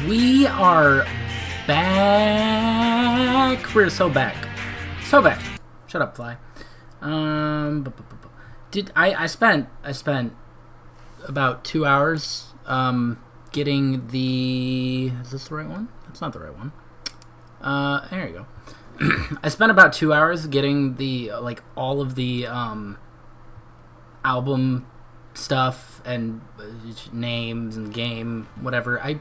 We are back. We're so back. So back. Shut up, Fly. Did I spent about 2 hours getting the... Is this the right one? That's not the right one. There you go. I spent about 2 hours getting the, all of the, album stuff and names and game, whatever. I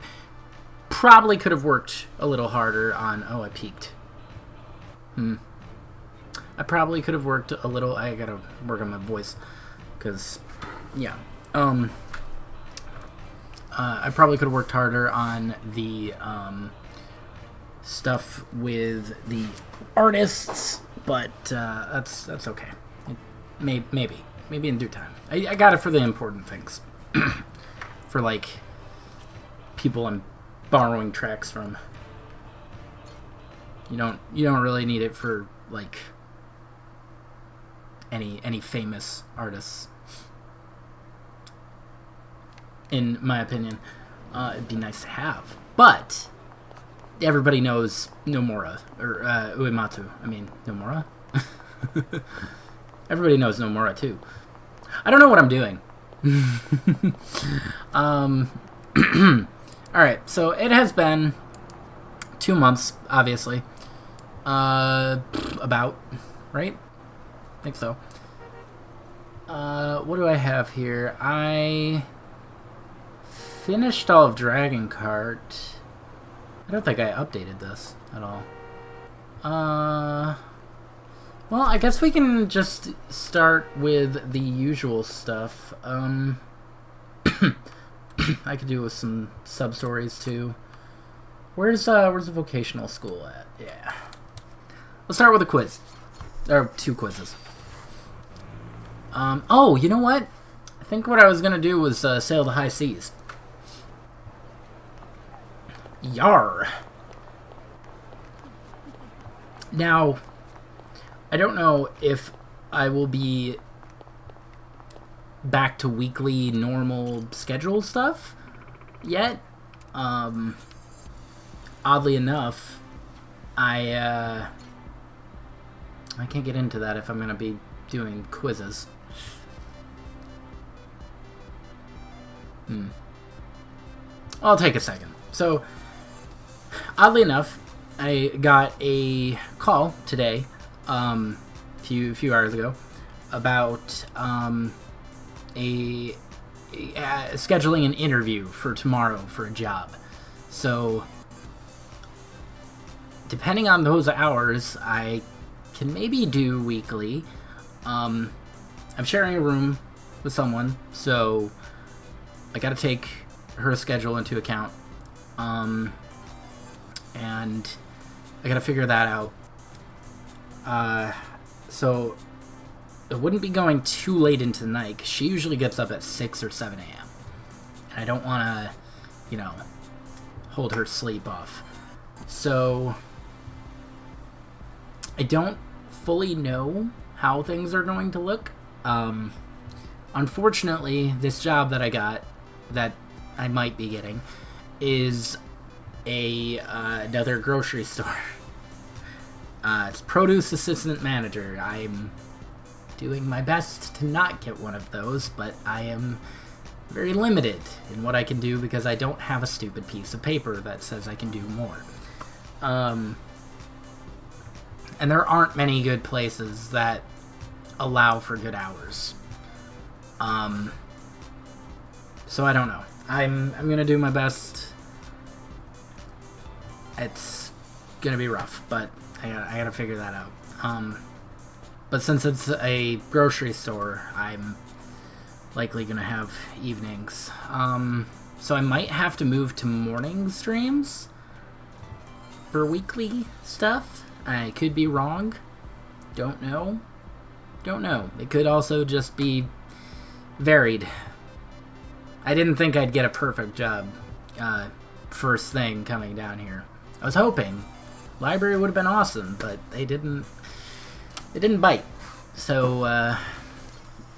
probably could have worked a little harder on... Oh, I peaked. I probably could have worked a little... I gotta work on my voice. Because, yeah. I probably could have worked harder on the, stuff with the artists, but that's okay. Maybe in due time. I got it for the important things, for people I'm borrowing tracks from. You don't really need it for any famous artists, in my opinion. It'd be nice to have, but everybody knows Nomura, or Uematsu. I mean, Nomura? Everybody knows Nomura, too. I don't know what I'm doing. Alright, so it has been 2 months, obviously. About, right? I think so. What do I have here? I finished all of Dragon Kart. I don't think I updated this at all. Well, I guess we can just start with the usual stuff. I could do with some sub-stories, too. Where's the vocational school at? Yeah. Let's start with a quiz. Or 2 quizzes. Oh, you know what? I think what I was gonna do was sail the high seas. Yar. Now, I don't know if I will be back to weekly normal scheduled stuff yet. Oddly enough, I can't get into that if I'm gonna be doing quizzes. I'll take a second. So, oddly enough, I got a call today, few hours ago, about scheduling an interview for tomorrow for a job. So, depending on those hours, I can maybe do weekly. I'm sharing a room with someone, so I gotta take her schedule into account. And I gotta figure that out. So it wouldn't be going too late into the night, 'cause she usually gets up at 6 or 7 a.m. And I don't want to, hold her sleep off. So I don't fully know how things are going to look. Unfortunately, this job that I got, that I might be getting, is another grocery store. It's produce assistant manager. I'm doing my best to not get one of those, but I am very limited in what I can do because I don't have a stupid piece of paper that says I can do more. And there aren't many good places that allow for good hours. So I don't know. I'm gonna do my best. It's gonna be rough, but I gotta figure that out. But since it's a grocery store, I'm likely gonna have evenings. So I might have to move to morning streams for weekly stuff. I could be wrong. Don't know. It could also just be varied. I didn't think I'd get a perfect job first thing coming down here. I was hoping. Library would have been awesome, but it didn't bite. So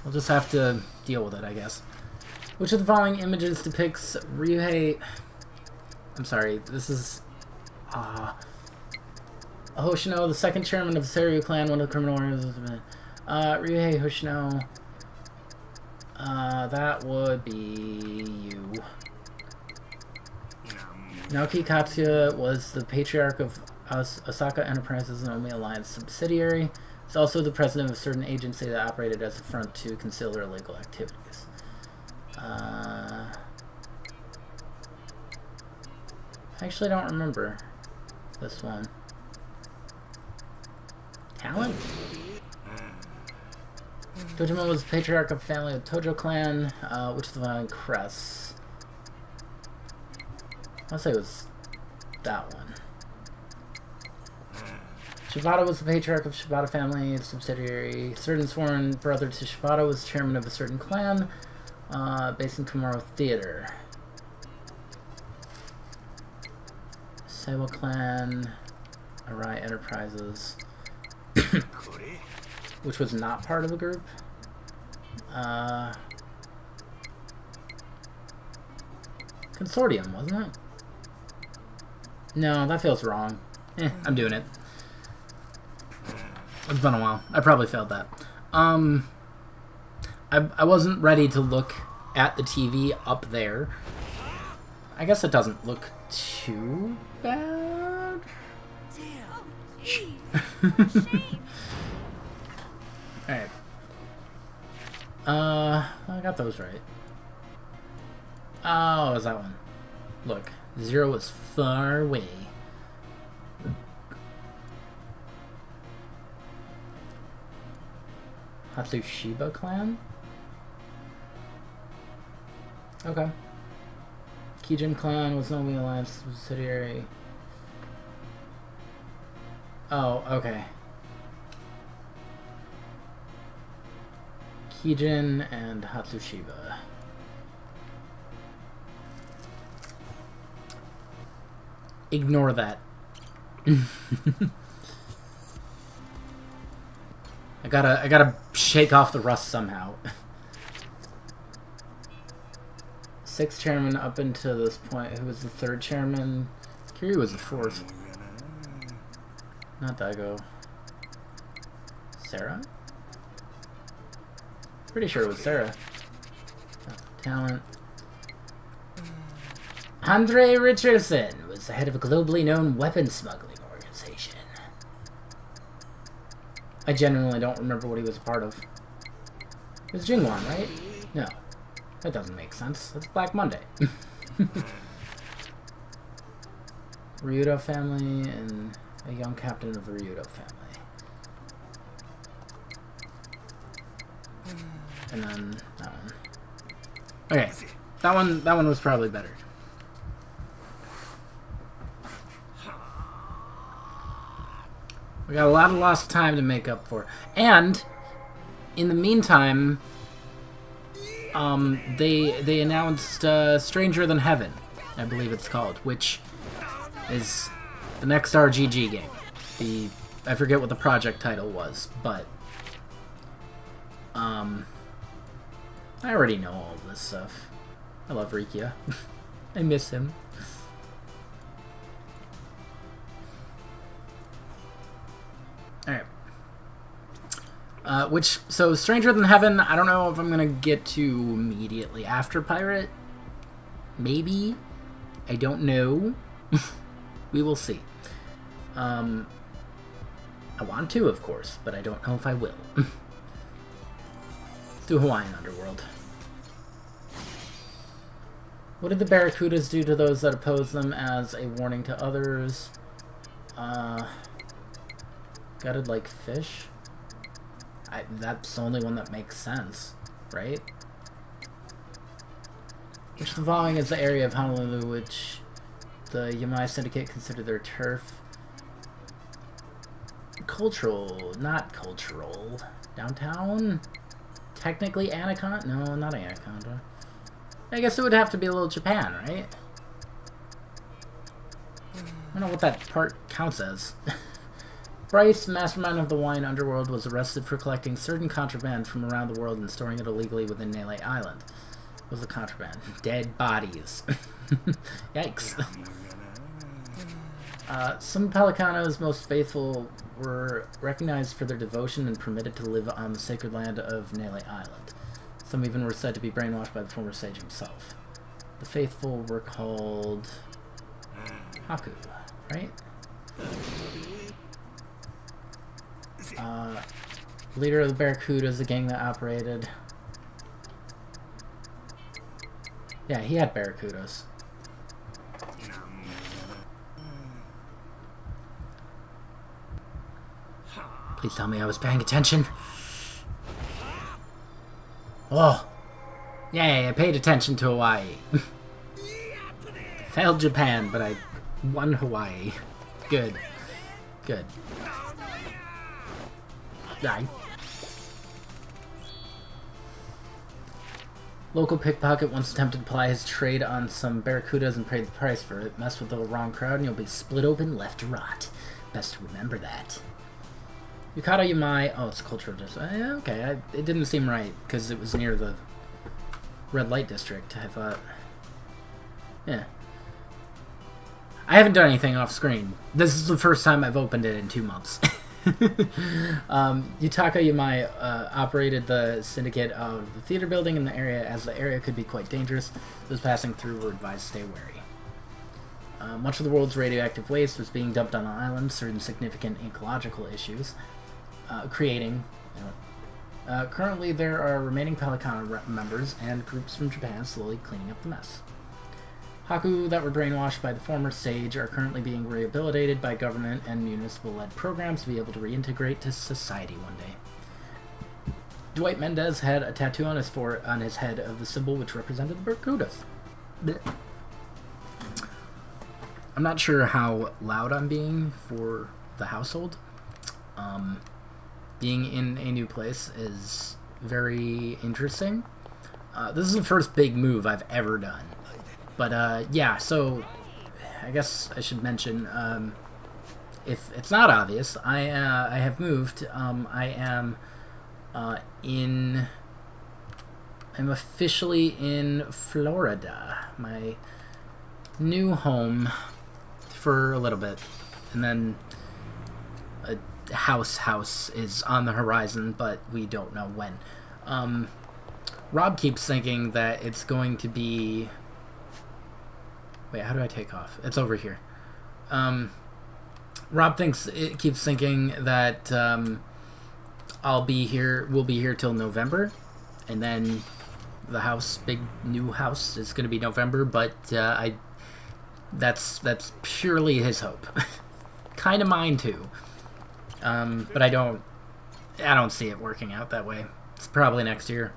we'll just have to deal with it, I guess. Which of the following images depicts Ryuhei I'm sorry. This is... Hoshino, the second chairman of the Seiryu clan, one of the criminal organizations. Ryuhei Hoshino. That would be you. Naoki Katsuya was the patriarch of Osaka Enterprises, an Omi Alliance subsidiary. He's also the president of a certain agency that operated as a front to conceal their illegal activities. I actually don't remember this one. Talent? Dojima was the patriarch of the family of Tojo clan, which is the following crests. I'll say it was that one. Shibata was the patriarch of Shibata family, its subsidiary. Certain sworn brother to Shibata was chairman of a certain clan, based in Komuro Theater. Seiwa clan, Arai Enterprises, which was not part of the group. Consortium, wasn't it? No, that feels wrong. I'm doing it. It's been a while. I probably failed that. I wasn't ready to look at the TV up there. I guess it doesn't look too bad. Alright. I got those right. Oh, is that one? Look, 0 is far away. Hatsushiba clan? Okay. Kijin clan was Nomi Alliance subsidiary. Oh, okay. Kijin and Hatsushiba. Ignore that. I gotta shake off the rust somehow. 6th chairman up until this point. Who was the 3rd chairman? Kiryu was the 4th. Not Daigo. Sarah? Pretty sure it was Sarah. Talent. Andre Richardson was the head of a globally known weapons smuggling organization. I genuinely don't remember what he was a part of. It was Jingwan, right? No. That doesn't make sense. That's Black Monday. Ryudo family and a young captain of the Ryudo family. And then that one. Okay. That one was probably better. We got a lot of lost time to make up for. And in the meantime, they announced Stranger Than Heaven, I believe it's called, which is the next RGG game. I forget what the project title was, but I already know all of this stuff. I love Rikia. I miss him. Alright. So Stranger Than Heaven, I don't know if I'm gonna get to immediately after Pirate. Maybe. I don't know. We will see. I want to, of course, but I don't know if I will. Let's do Hawaiian Underworld. What did the Barracudas do to those that oppose them as a warning to others? Gutted like fish? That's the only one that makes sense, right? Which the following is the area of Honolulu which the Yamai Syndicate consider their turf. Cultural, not cultural. Downtown? Technically Anaconda? No, not Anaconda. I guess it would have to be a little Japan, right? I don't know what that part counts as. Bryce, mastermind of the wine underworld, was arrested for collecting certain contraband from around the world and storing it illegally within Nele Island. What was the contraband? Dead bodies. Yikes. Some Pelicanos most faithful were recognized for their devotion and permitted to live on the sacred land of Nele Island. Some even were said to be brainwashed by the former sage himself. The faithful were called Haku, right? Leader of the Barracudas, the gang that operated. Yeah, he had Barracudas. Please tell me I was paying attention. Oh. Yay, I paid attention to Hawaii. Failed Japan, but I won Hawaii. Good. Good. Die. Local pickpocket once attempted to ply his trade on some barracudas and paid the price for it. Mess with the wrong crowd and you'll be split open left to rot. Best to remember that. Yukata Yamai... Oh, it's cultural district. Okay, it didn't seem right, because it was near the red light district, I thought. Yeah. I haven't done anything off screen. This is the first time I've opened it in 2 months. Yutaka Yamai operated the syndicate of the theater building in the area, as the area could be quite dangerous. Those passing through were advised to stay wary. Much of the world's radioactive waste was being dumped on the island, certain significant ecological issues creating. Currently, there are remaining Pelicana members and groups from Japan slowly cleaning up the mess. Haku that were brainwashed by the former sage are currently being rehabilitated by government and municipal-led programs to be able to reintegrate to society one day. Dwight Mendez had a tattoo on his head of the symbol which represented the Barracudas. Blech. I'm not sure how loud I'm being for the household. Being in a new place is very interesting. This is the first big move I've ever done. But, yeah, so I guess I should mention, if it's not obvious, I have moved. I am I'm officially in Florida, my new home for a little bit, and then a house is on the horizon, but we don't know when. Rob keeps thinking that it's going to be... Wait, how do I take off? It's over here. Rob keeps thinking that we'll be here till November, and then the big new house is going to be November, but that's purely his hope. Kind of mine too. But I don't see it working out that way. It's probably next year.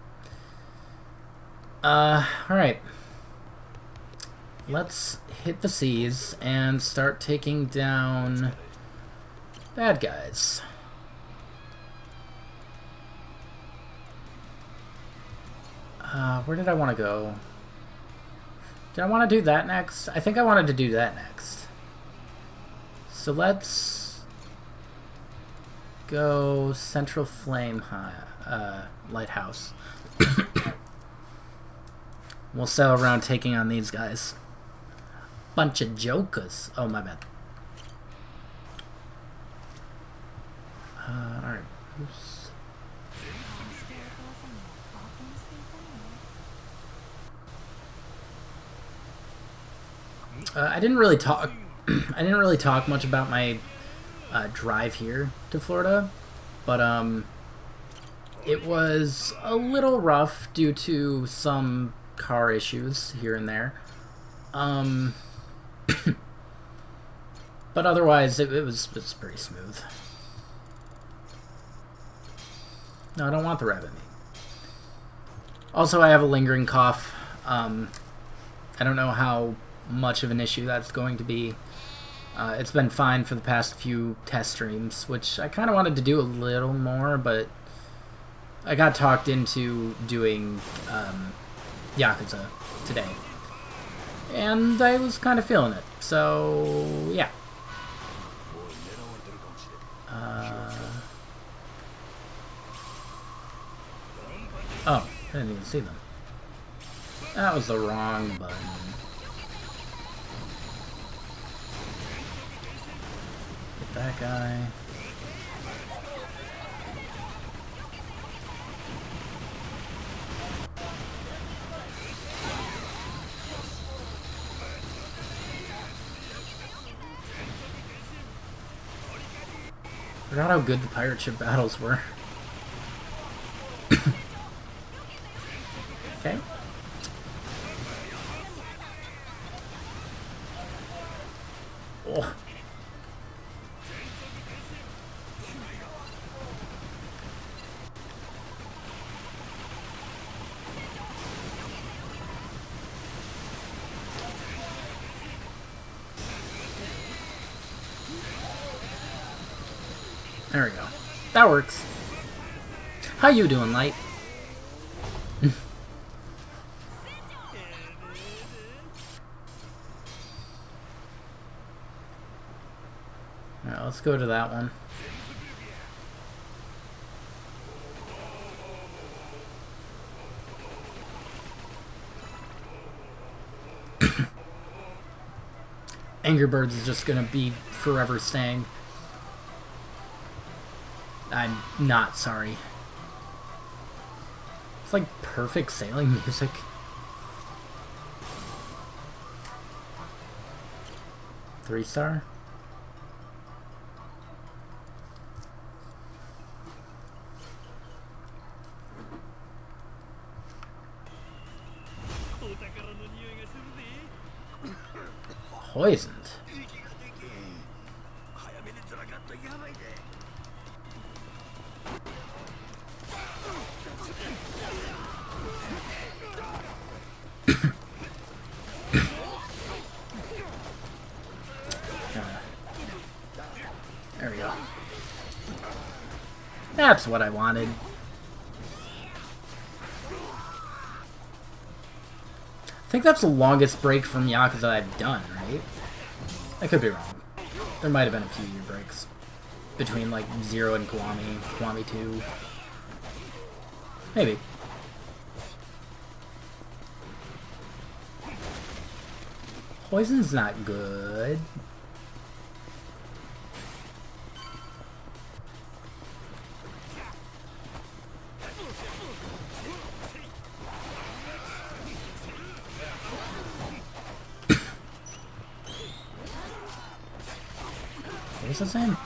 Alright. Let's hit the seas and start taking down bad guys. Where did I want to go? Did I want to do that next? I think I wanted to do that next. So let's go Central Flame Lighthouse. We'll settle around taking on these guys. Bunch of jokers. Oh, my bad. Alright. Oops. I didn't really talk. I didn't really talk much about my drive here to Florida, but it was a little rough due to some car issues here and there. But otherwise, it was pretty smooth. No, I don't want the rabbit meat. Also, I have a lingering cough. I don't know how much of an issue that's going to be. It's been fine for the past few test streams, which I kind of wanted to do a little more, but I got talked into doing Yakuza today. And I was kind of feeling it, so yeah. Oh, I didn't even see them. That was the wrong button. That guy. Forgot how good the pirate ship battles were. Okay. Oh. There we go. That works. How you doing, Light? Alright, let's go to that one. Angry Birds is just gonna be forever staying. I'm not sorry. It's like perfect sailing music. Three-star? Poisoned. There we go. That's what I wanted. I think that's the longest break from Yakuza I've done, right? I could be wrong. There might have been a few year breaks. Between, like, Zero and Kiwami, Kiwami 2. Maybe. Poison's not good. What's his name?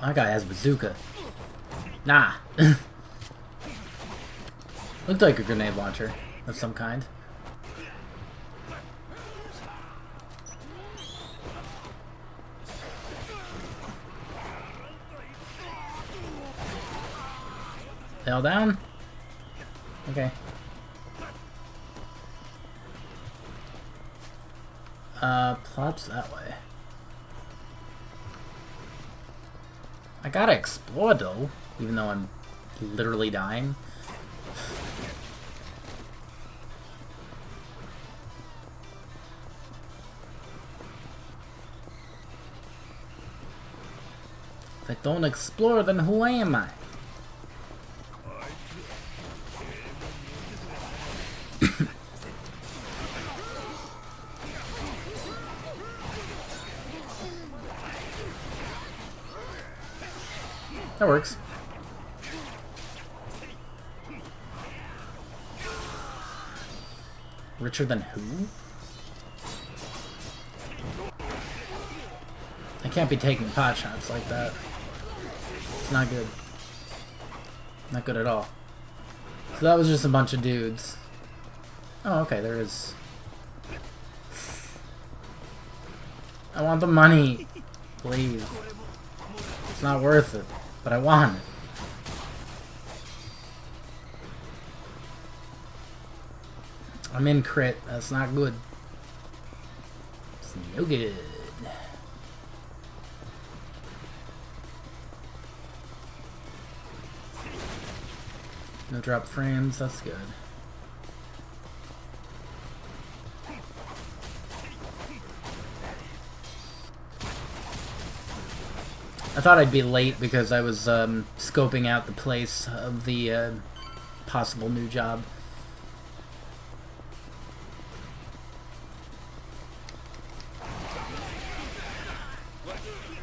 That guy has bazooka. Nah. Looked like a grenade launcher of some kind. Fell down? Okay. Plops that way. I gotta explore though, even though I'm literally dying. If I don't explore, then who am I? That works. Richer than who? I can't be taking pot shots like that. It's not good. Not good at all. So that was just a bunch of dudes. Oh, okay, there is... I want the money! Please. It's not worth it. But I want it. I'm in crit. That's not good. It's no good. No drop frames. That's good. I thought I'd be late because I was scoping out the place of the possible new job.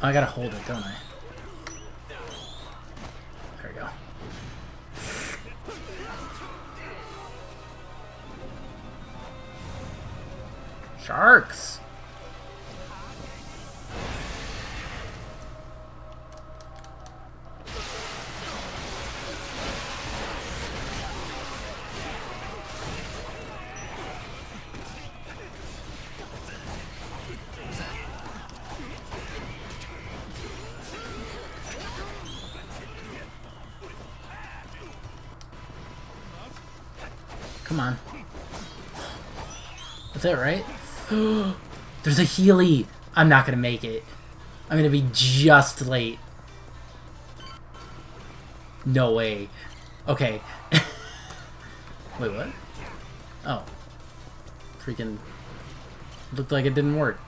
Oh, I gotta hold it, don't I? There we go. Sharks! Come on. That's it, right? There's a Healy! I'm not gonna make it. I'm gonna be just late. No way. Okay. Wait, what? Oh. Freaking... Looked like it didn't work.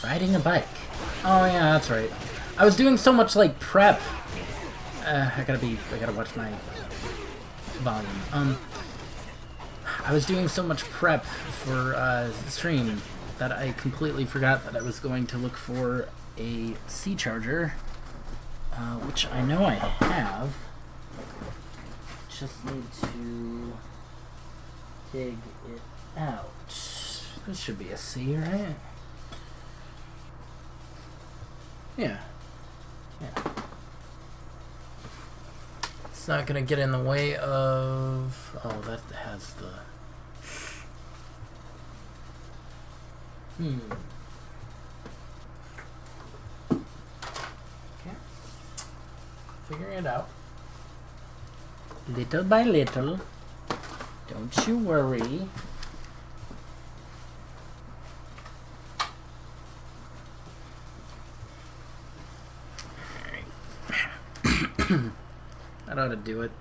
Riding a bike. Oh yeah, that's right. I was doing so much like prep. I gotta watch my volume. I was doing so much prep for stream that I completely forgot that I was going to look for a C charger, which I know I have. Just need to dig it out. This should be a C, right? Yeah. It's not gonna get in the way of... Oh, that has the... Okay. Figuring it out. Little by little. Don't you worry. That ought to do it.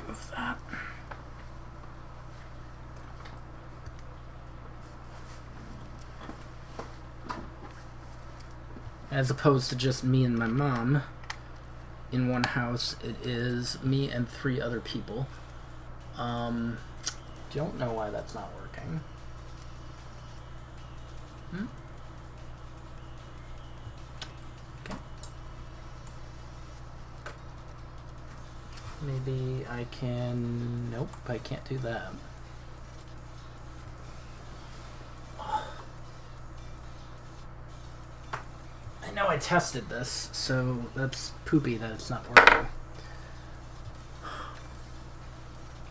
Move that. As opposed to just me and my mom in one house, it is me and 3 other people. Don't know why that's not working. Maybe I can... Nope, I can't do that. I know I tested this, so that's poopy that it's not working.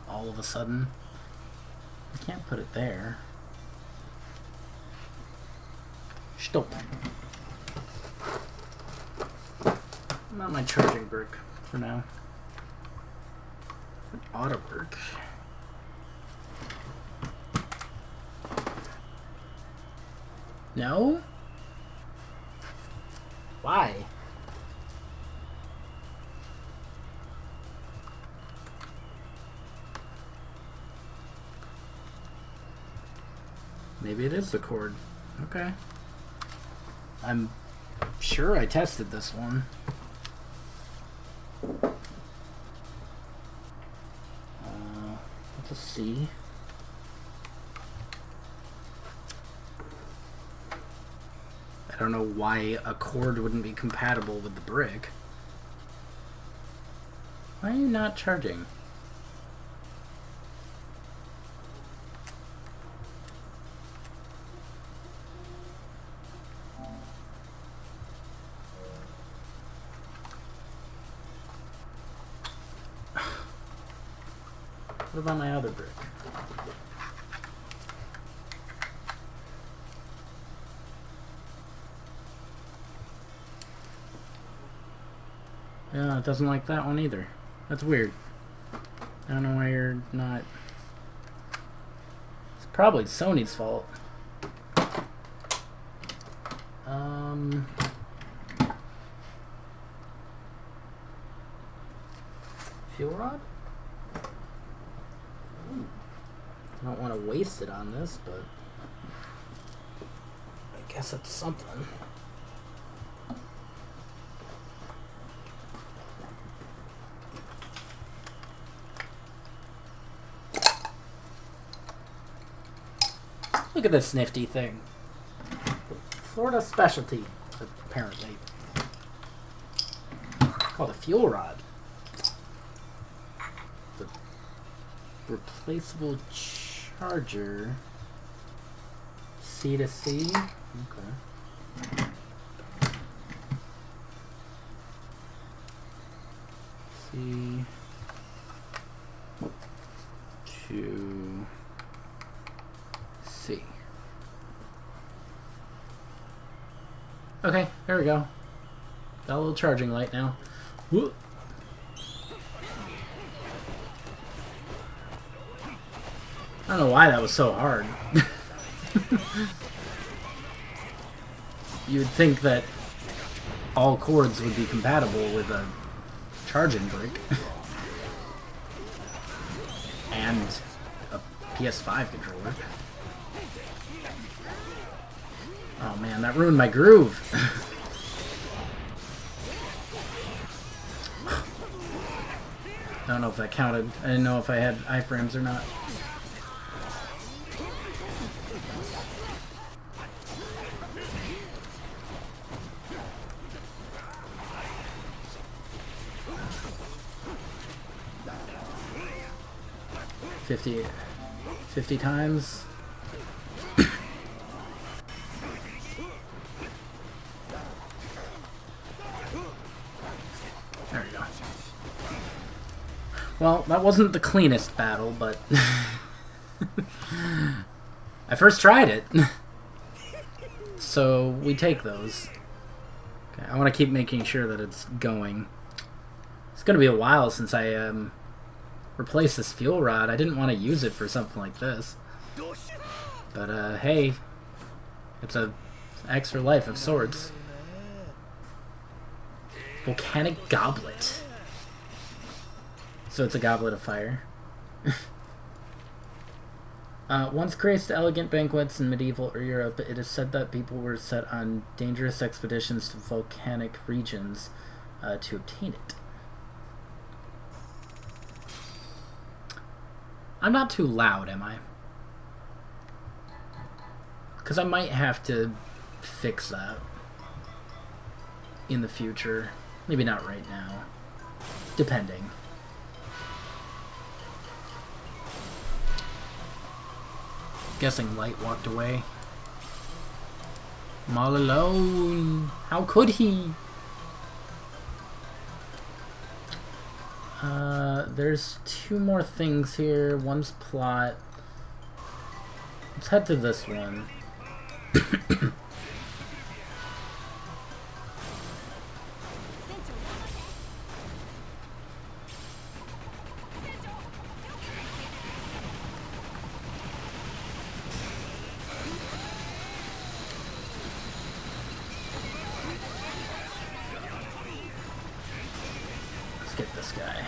All of a sudden. I can't put it there. Stop. Not my charging brick for now. It ought to work. No? Why? Maybe it is the cord. Okay. I'm sure I tested this one. Let's see. I don't know why a cord wouldn't be compatible with the brick. Why are you not charging? What about my other brick? Yeah, it doesn't like that one either. That's weird. I don't know why you're not... It's probably Sony's fault. fuel rod? I don't want to waste it on this, but I guess it's something. Look at this nifty thing. Florida specialty, apparently. Called a fuel rod. The replaceable charger. C to C. Okay. C to C. Okay, there we go. Got a little charging light now. Whoop. I don't know why that was so hard. You would think that all cords would be compatible with a charging brick. And a PS5 controller. Oh man, that ruined my groove. I don't know if that counted. I didn't know if I had iframes or not. Fifty times. There we go. Well, that wasn't the cleanest battle, but I first tried it. So we take those. Okay, I want to keep making sure that it's going. It's going to be a while since I replaced this fuel rod. I didn't want to use it for something like this. But hey, it's a extra life of sorts. Volcanic goblet. So it's a goblet of fire. Once graced elegant banquets in medieval Europe, it is said that people were set on dangerous expeditions to volcanic regions to obtain it. I'm not too loud, am I? Because I might have to fix that in the future. Maybe not right now. Depending. Guessing Light walked away. I'm all alone. How could he? There's two more things here. One's plot. Let's head to this one. Let's get this guy.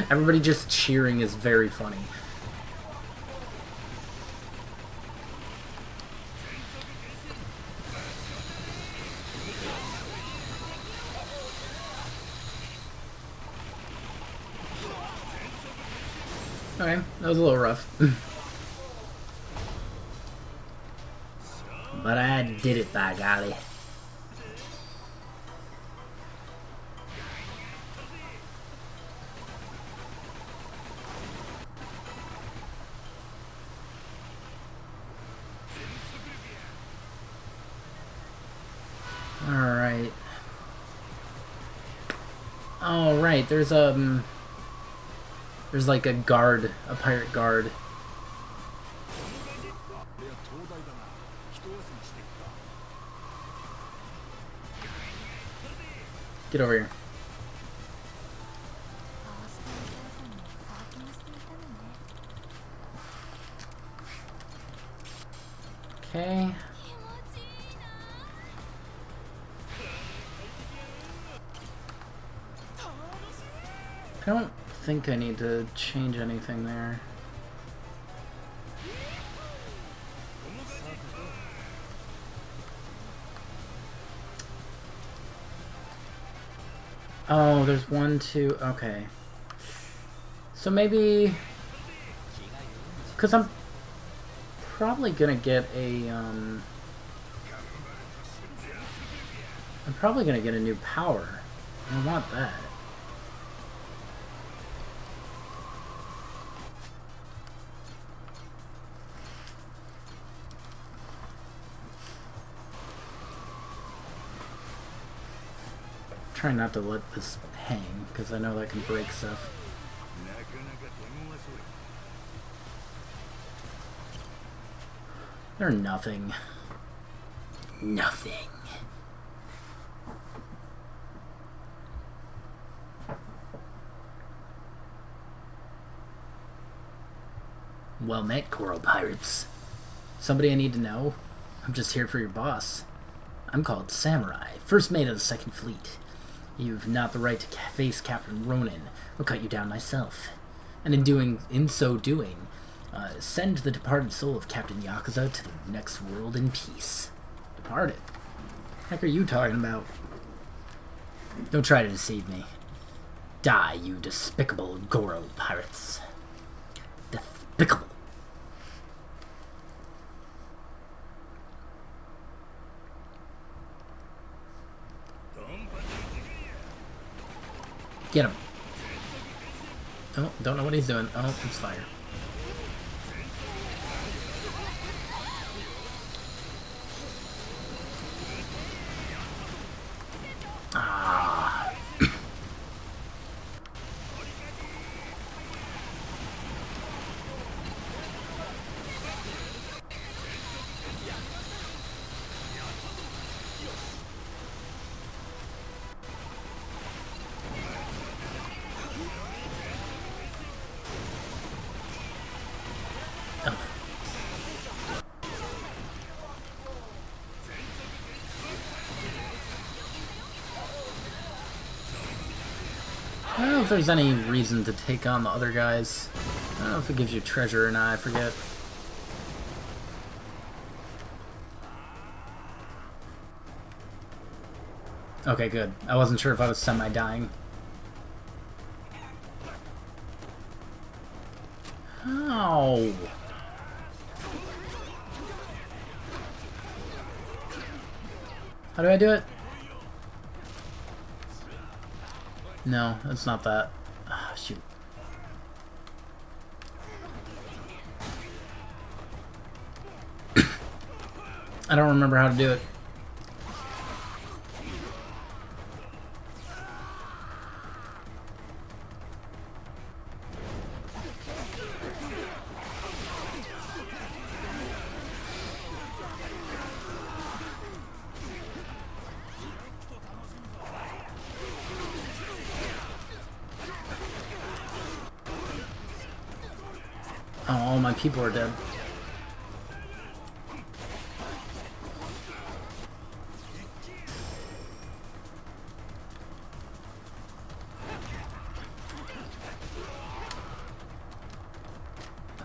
Everybody just cheering is very funny. Okay, that was a little rough. But I did it, by golly. Alright. Oh, right, there's like a guard, a pirate guard. Get over here. Okay. I don't think I need to change anything there. Oh, there's 1, 2, okay. So maybe... Because I'm probably gonna get a, I'm probably gonna get a new power. I want that. Try not to let this hang, because I know that can break stuff. They're nothing. Nothing. Well met, Coral Pirates. Somebody I need to know? I'm just here for your boss. I'm called Samurai, first mate of the Second Fleet. You've not the right to face Captain Ronin. I'll cut you down myself. And in so doing, send the departed soul of Captain Yakuza to the next world in peace. Departed? What the heck are you talking about? Don't try to deceive me. Die, you despicable Goro pirates. Despicable. Get him. Oh, don't know what he's doing. Oh, it's fire. Ah. I don't know if there's any reason to take on the other guys. I don't know if it gives you treasure or not, I forget. Okay, good. I wasn't sure if I was semi-dying. Ow! How do I do it? No, it's not that. Ah, shoot. I don't remember how to do it. Oh, all my people are dead.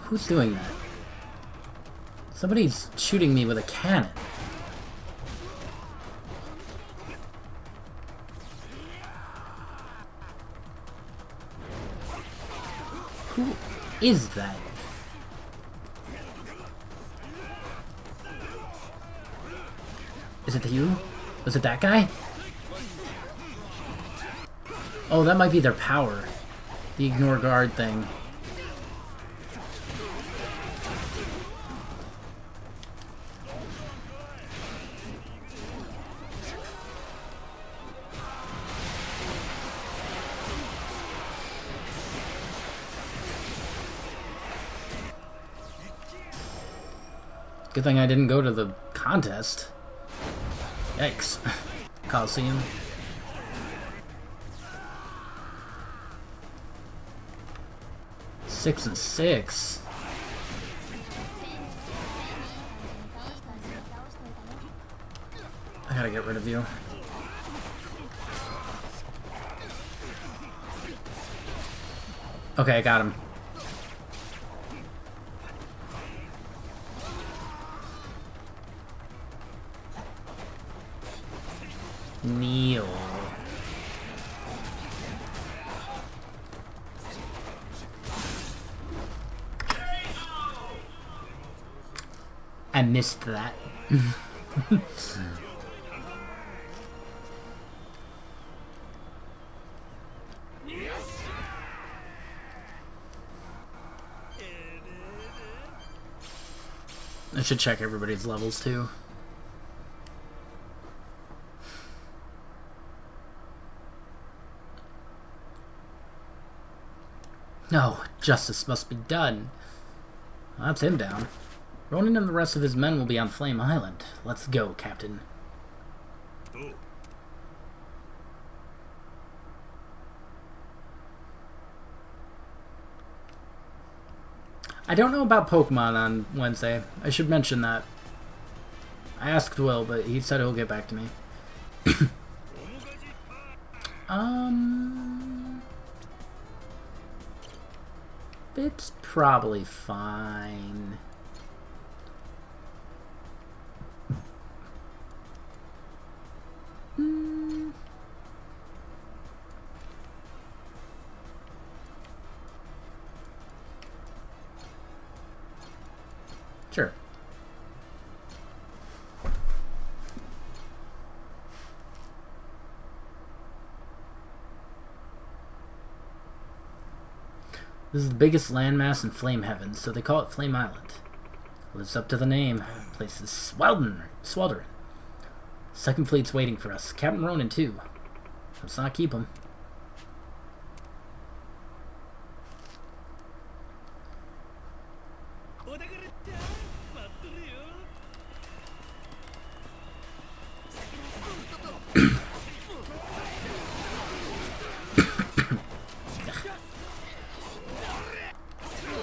Who's doing that? Somebody's shooting me with a cannon. Who is that? Is it you? Was it that guy? Oh, that might be their power. The ignore guard thing. Good thing I didn't go to the contest. Yikes. Coliseum. 6 and 6. I gotta get rid of you. Okay, I got him. Neil. I missed that. I should check everybody's levels too. No, justice must be done. That's him down. Ronan and the rest of his men will be on Flame Island. Let's go, Captain. I don't know about Pokemon on Wednesday. I should mention that. I asked Will, but he said he'll get back to me. It's probably fine. Sure. This is the biggest landmass in Flame Heaven, so they call it Flame Island. Lives up to the name. Place is sweltering. Second Fleet's waiting for us. Captain Ronan, too. Let's not keep him.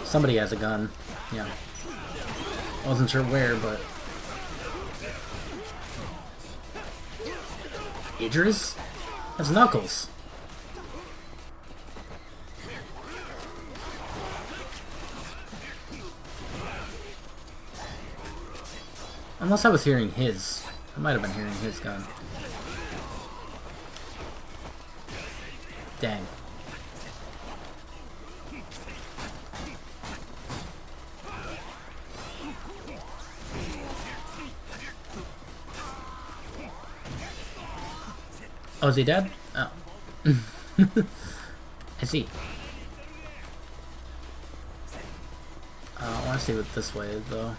Somebody has a gun. Yeah. I wasn't sure where, but... Idris? That's Knuckles. Unless I was hearing his. I might have been hearing his gun. Dang. Oh, is he dead? Oh. I see. I want to see what this way is, though.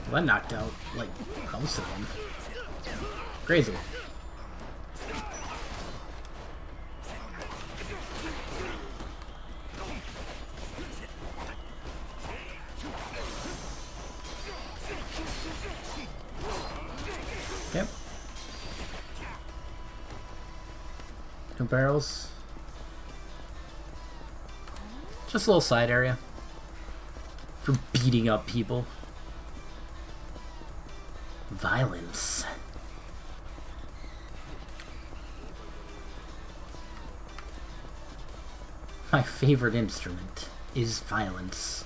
Well, that knocked out, like, most of them. Crazy. Yep. 2 barrels. Just a little side area for beating up people. Violence. My favorite instrument is violence.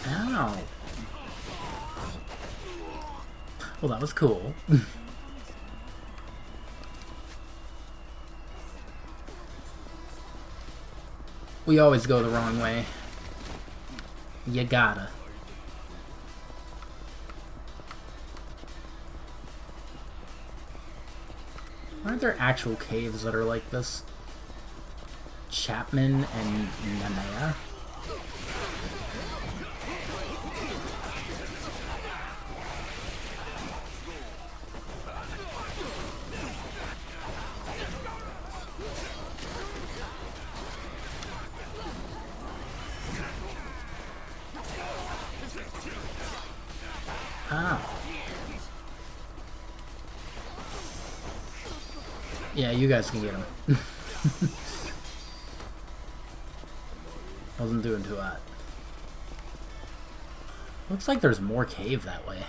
Ow. Well, that was cool. We always go the wrong way. You gotta. Aren't there actual caves that are like this? Chapman and Nanea? Ah. Yeah, you guys can get him. Wasn't doing too hot. Looks like there's more cave that way.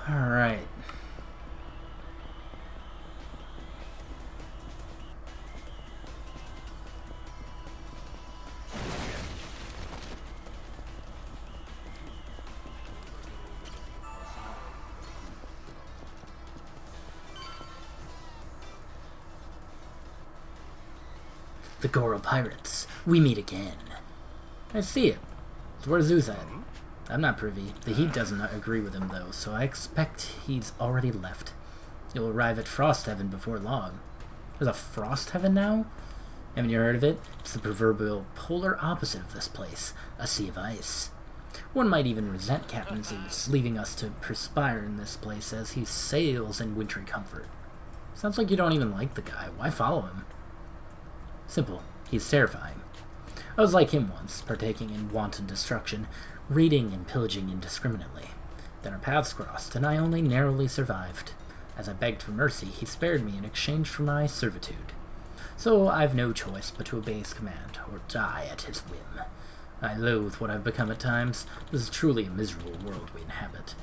All right. The Goro Pirates. We meet again. I see it. So where's Zeus at? I'm not privy. The heat doesn't agree with him, though, so I expect he's already left. He'll arrive at Frostheaven before long. There's a Frostheaven now? Haven't you heard of it? It's the proverbial polar opposite of this place. A sea of ice. One might even resent Captain Zeus, leaving us to perspire in this place as he sails in wintry comfort. Sounds like you don't even like the guy. Why follow him? Simple. He's terrifying. I was like him once, partaking in wanton destruction, raiding and pillaging indiscriminately. Then our paths crossed, and I only narrowly survived. As I begged for mercy, he spared me in exchange for my servitude. So I've no choice but to obey his command, or die at his whim. I loathe what I've become at times. This is truly a miserable world we inhabit,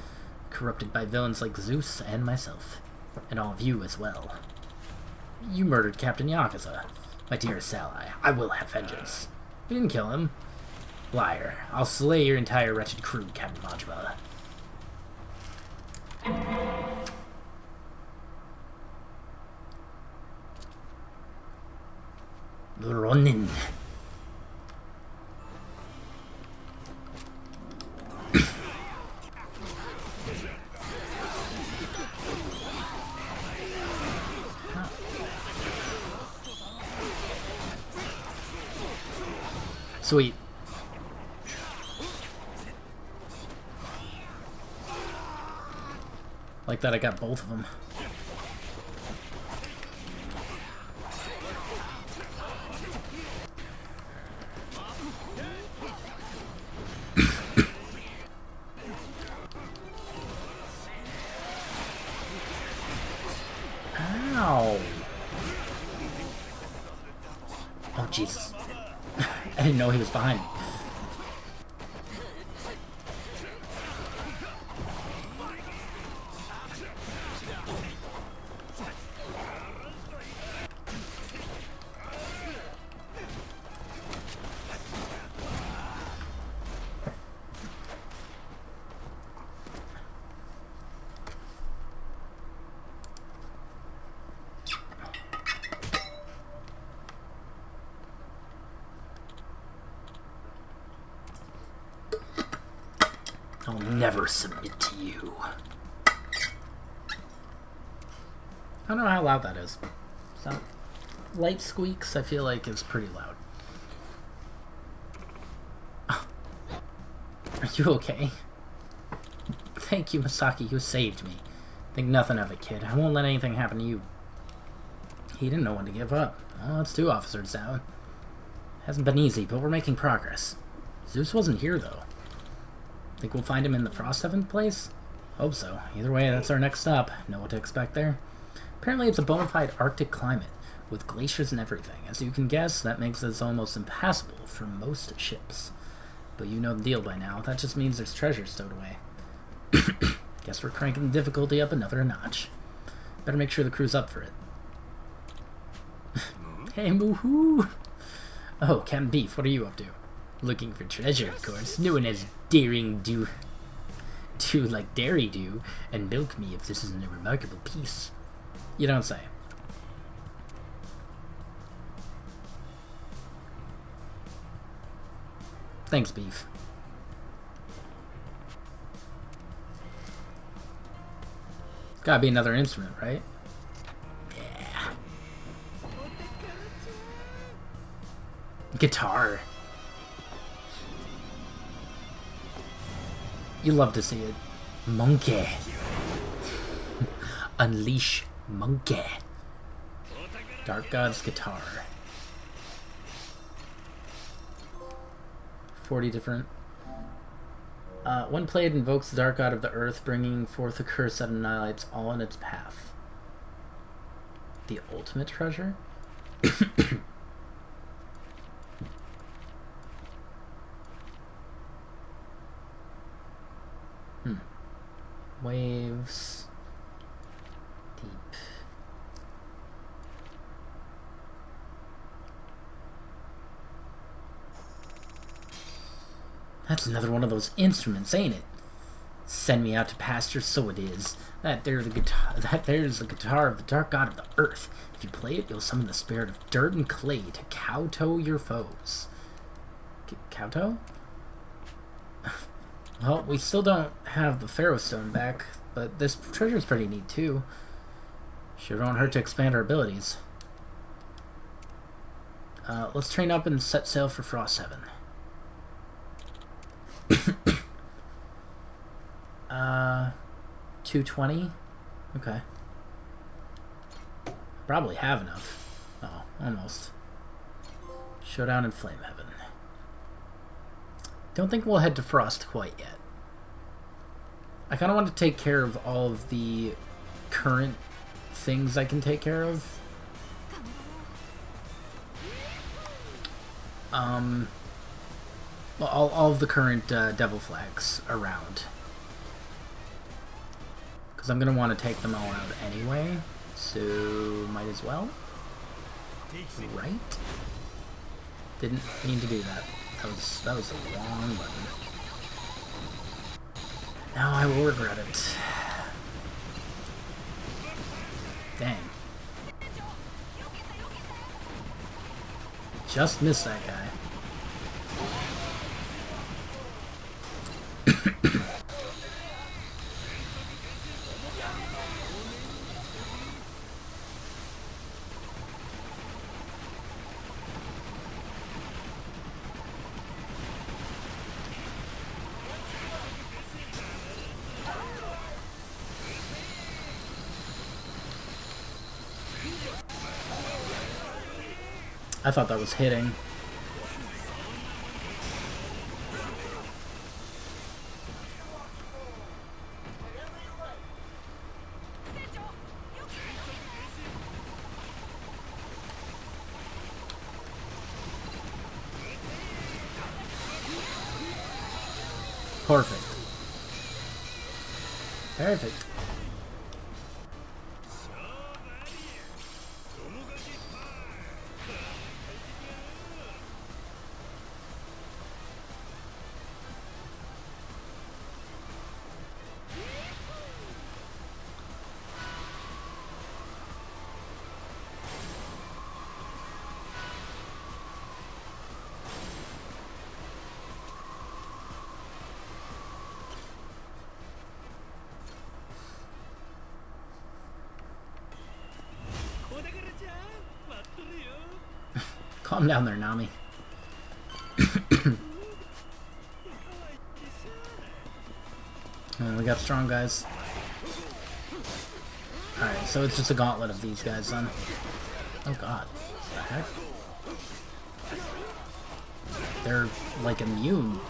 corrupted by villains like Zeus and myself, and all of you as well. You murdered Captain Yakuza, my dearest ally. I will have vengeance. You didn't kill him. Liar. I'll slay your entire wretched crew, Captain Majima. Ronin. Sweet. Like that I got both of them. Ow. Oh, Jesus. I didn't know he was behind me. I'll never submit to you. I don't know how loud that is. Some light squeaks, I feel like, is pretty loud. Oh. Are you okay? Thank you, Masaki. You saved me. Think nothing of it, kid. I won't let anything happen to you. He didn't know when to give up. Oh, it's 2 officers down. Hasn't been easy, but we're making progress. Zeus wasn't here, though. Think we'll find him in the Frostheaven place? Hope so. Either way, that's our next stop. Know what to expect there? Apparently it's a bona fide Arctic climate, with glaciers and everything. As you can guess, that makes this almost impassable for most ships. But you know the deal by now. That just means there's treasure stowed away. Guess we're cranking the difficulty up another notch. Better make sure the crew's up for it. Hey, moo-hoo! Oh, Captain Beef, what are you up to? Looking for treasure, of course. No one has daring do like dairy do and milk me if this isn't a remarkable piece. You don't say. Thanks, beef. Gotta be another instrument, right? Yeah. Guitar. You love to see it. Monkey. Unleash Monkey. Dark God's guitar. 40 different. When played, invokes the Dark God of the Earth, bringing forth a curse that annihilates all in its path. The ultimate treasure? Waves. Deep. That's another one of those instruments, ain't it? Send me out to pasture, so it is. That there's the guitar of the Dark God of the Earth. If you play it, you'll summon the spirit of dirt and clay to kowtow your foes. Kowtow? Well, we still don't have the Pharaoh Stone back, but this treasure's pretty neat too. Sure don't hurt to expand our abilities. Let's train up and set sail for Frost Heaven. 220? Okay. Probably have enough. Oh, almost. Showdown in Flame Heaven. Don't think we'll head to Frost quite yet. I kind of want to take care of all of the current things I can take care of. Well, all of the current Devil Flags around. Because I'm going to want to take them all out anyway. So, might as well. Right? Didn't mean to do that. That was the wrong button. Now I will regret it. Dang. Just missed that guy. I thought that was hitting. Perfect. Perfect. Calm down there, Nami. We got strong guys. Alright, so it's just a gauntlet of these guys then. Oh god. What the heck? They're like immune.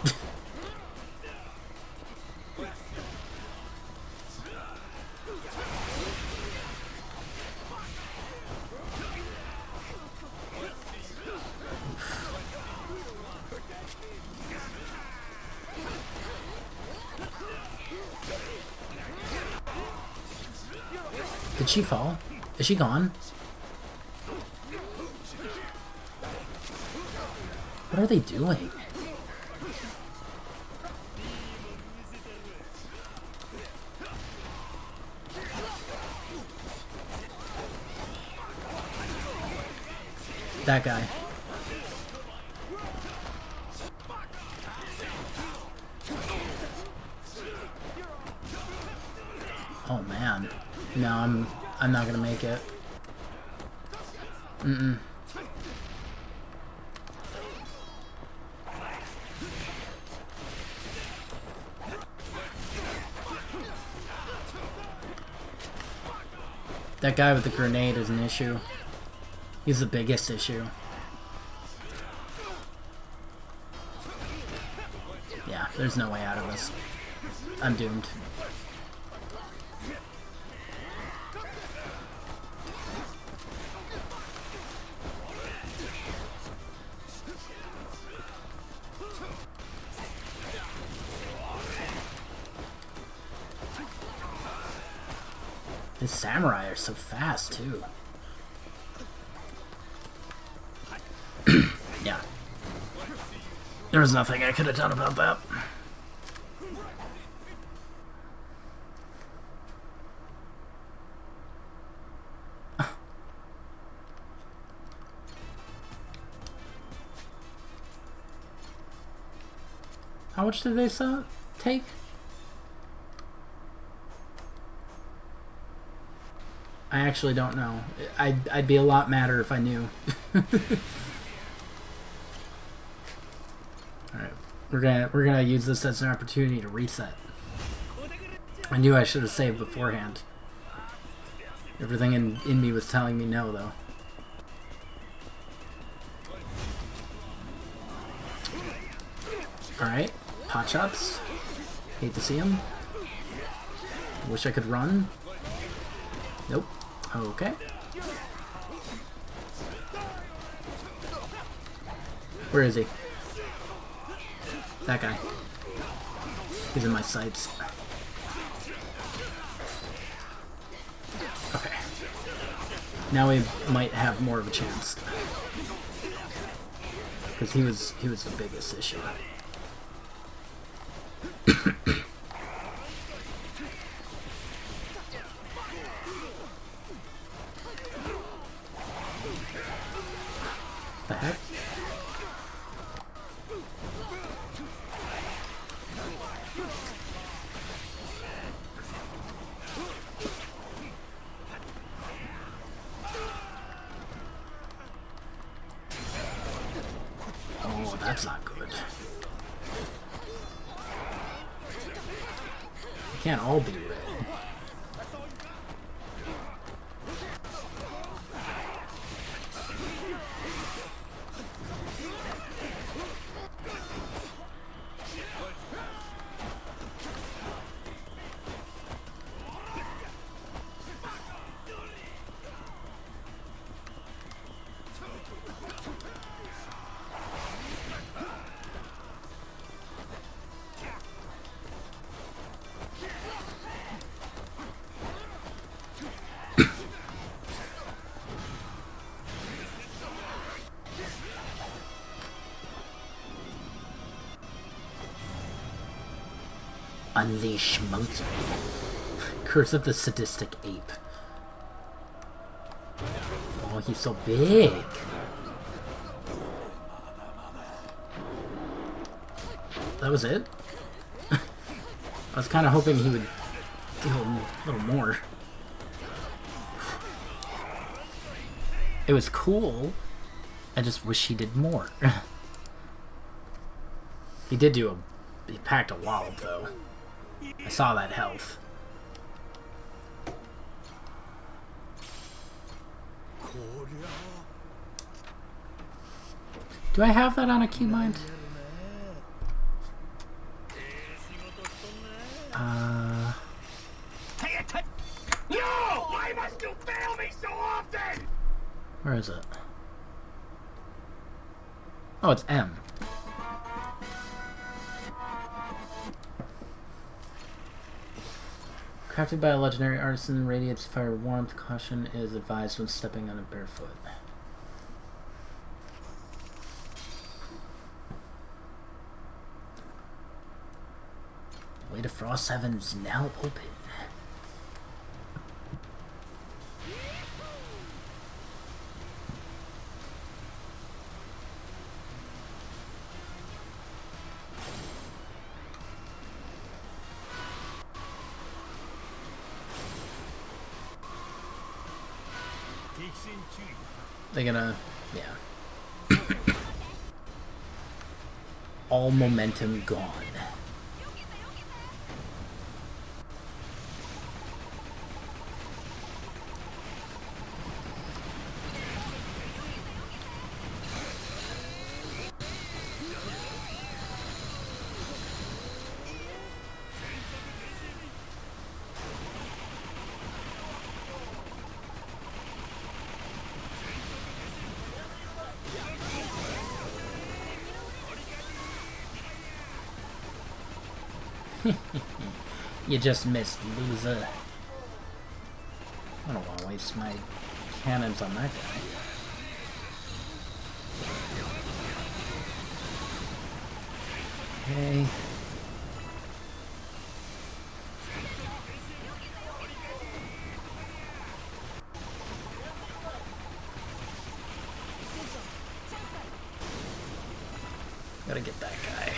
Did she fall? Is she gone? What are they doing? that guy. Oh man. No, I'm not gonna make it. Mm-mm. That guy with the grenade is an issue. He's the biggest issue. Yeah, there's no way out of this. I'm doomed. His samurai are so fast, too. Yeah. There was nothing I could have done about that. How much did they take? I actually don't know. I'd be a lot madder if I knew. Alright. We're gonna use this as an opportunity to reset. I knew I should have saved beforehand. Everything in me was telling me no, though. Alright. Pot shots. Hate to see them. Wish I could run. Nope. Okay. Where is he? That guy. He's in my sights. Okay. Now we might have more of a chance. Because he was the biggest issue. The heck? Oh, that's not good. It can't all be red. Unleash monkey. Curse of the sadistic ape. Oh, he's so big. That was it? I was kind of hoping he would deal a little more. It was cool. I just wish he did more. He did do he packed a wallop though. I saw that health. Do I have that on a keybind? No! Why must you fail me so often? Where is it? Oh, it's M. Crafted by a legendary artisan, radiates fire warmth. Caution is advised when stepping on a barefoot. Way to Frost Heaven's now open. They're gonna, yeah. All momentum gone. You just missed, loser. I don't want to waste my cannons on that guy. Okay. Gotta get that guy.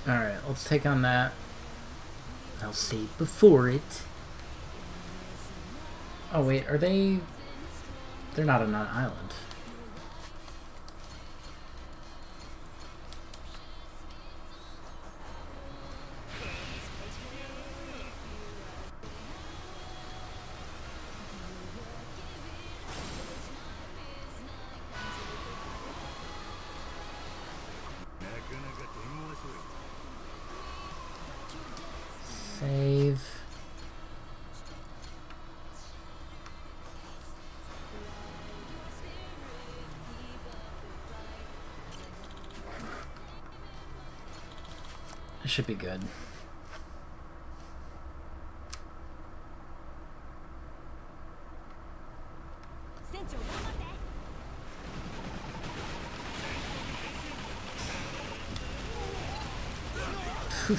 Alright, let's take on that. I'll save before it. Oh wait, are they... They're not on an island. Save. It should be good. Phew.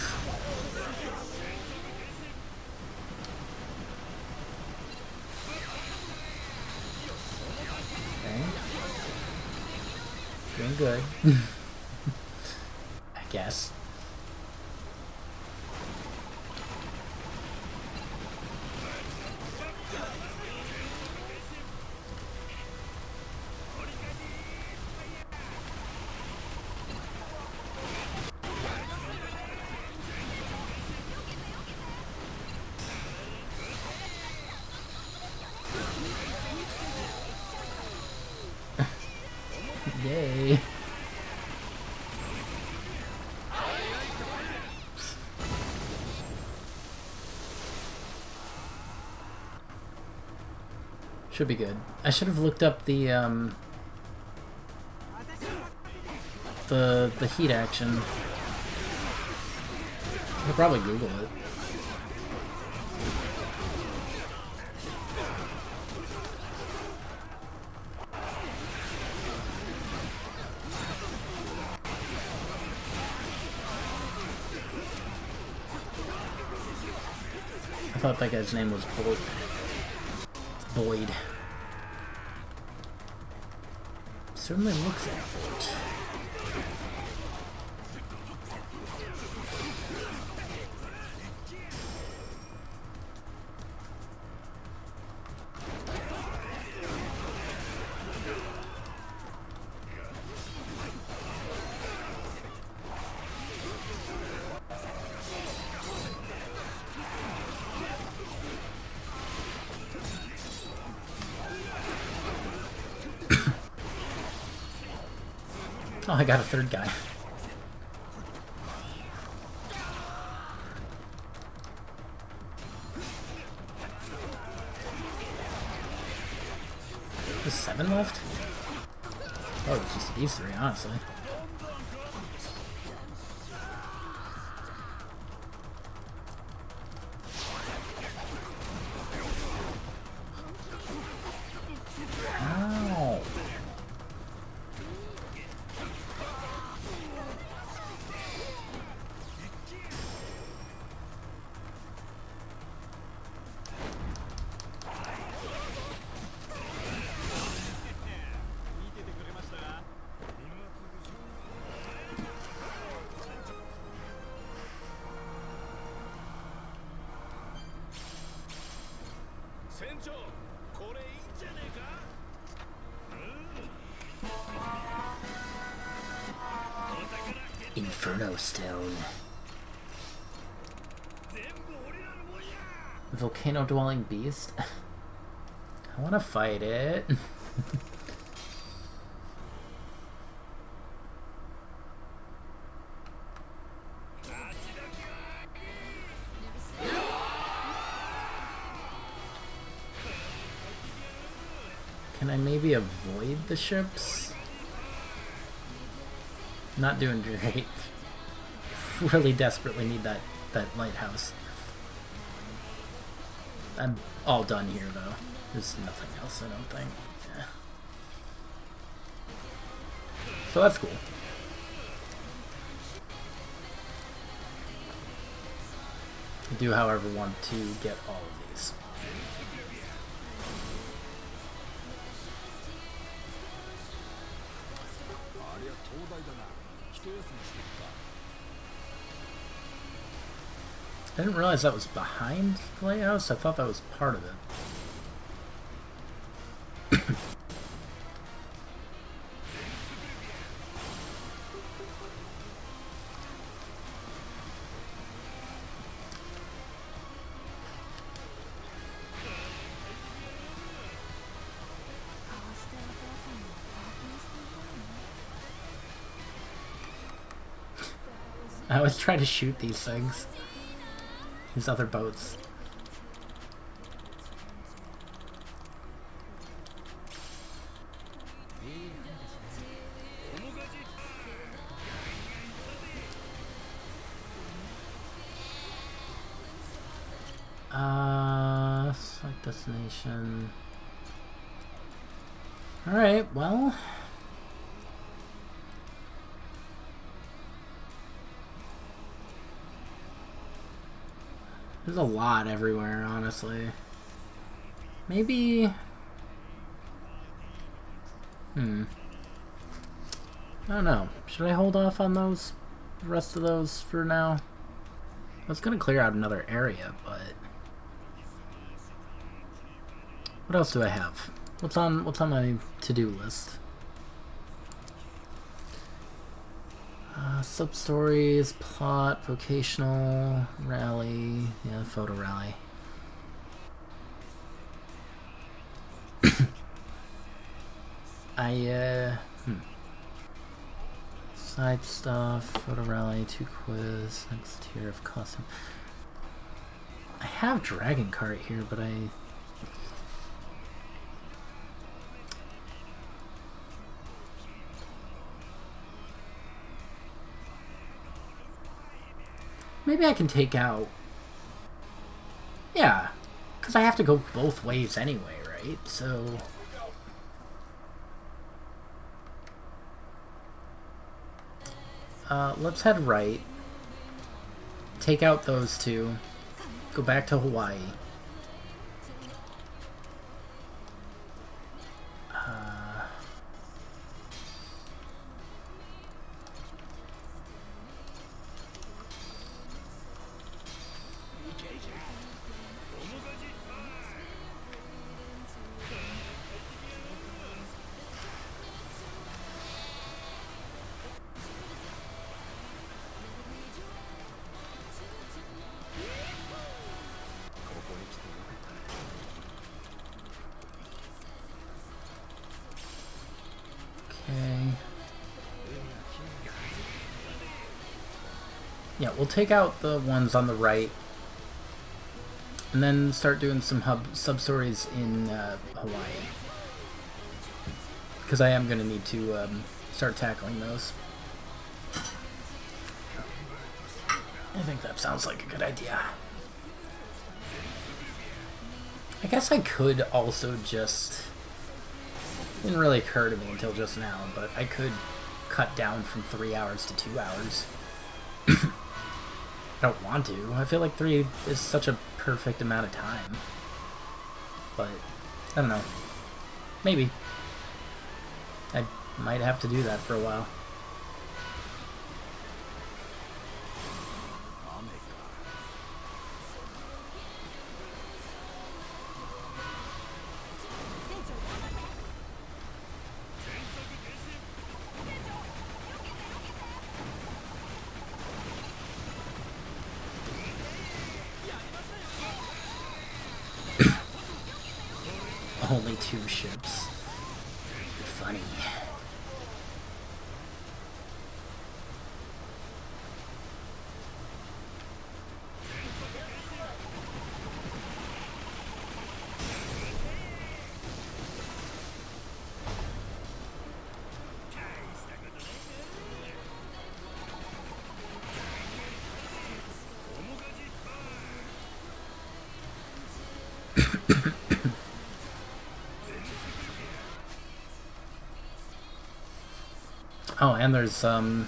Doing good. I guess. Yay. Should be good. I should have looked up the heat action. I could probably Google it. I thought that guy's name was Boyd. Certainly looks like Boyd. Oh, I got a third guy. There's 7 left? Oh, it's just these 3, honestly. Ow. Inferno Stone. Volcano dwelling beast? I want to fight it. Can I maybe avoid the ships? Not doing great. Really desperately need that lighthouse. I'm all done here though. There's nothing else, I don't think. Yeah. So that's cool. I do, however, want to get all of these. I didn't realize that was behind the lighthouse. I thought that was part of it. I always try to shoot these things. These other boats. Select destination. Alright, well. There's a lot everywhere, honestly. Maybe... I don't know. Should I hold off on those, the rest of those for now? I was gonna clear out another area, but... What else do I have? What's on my to-do list? Sub-stories, plot, vocational, rally, yeah, photo rally. Side stuff, photo rally, 2 quiz, next tier of costume. I have Dragon Cart here, but maybe I can take out... Yeah, because I have to go both ways anyway, right? So... let's head right. Take out those two. Go back to Hawaii. Yeah, we'll take out the ones on the right, and then start doing some sub-stories in Hawaii. Because I am going to need to start tackling those. I think that sounds like a good idea. I guess I could also just... It didn't really occur to me until just now, but I could cut down from 3 hours to 2 hours. I don't want to. I feel like 3 is such a perfect amount of time. But, I don't know. Maybe. I might have to do that for a while. only 2 ships. Funny. Oh, and there's okay,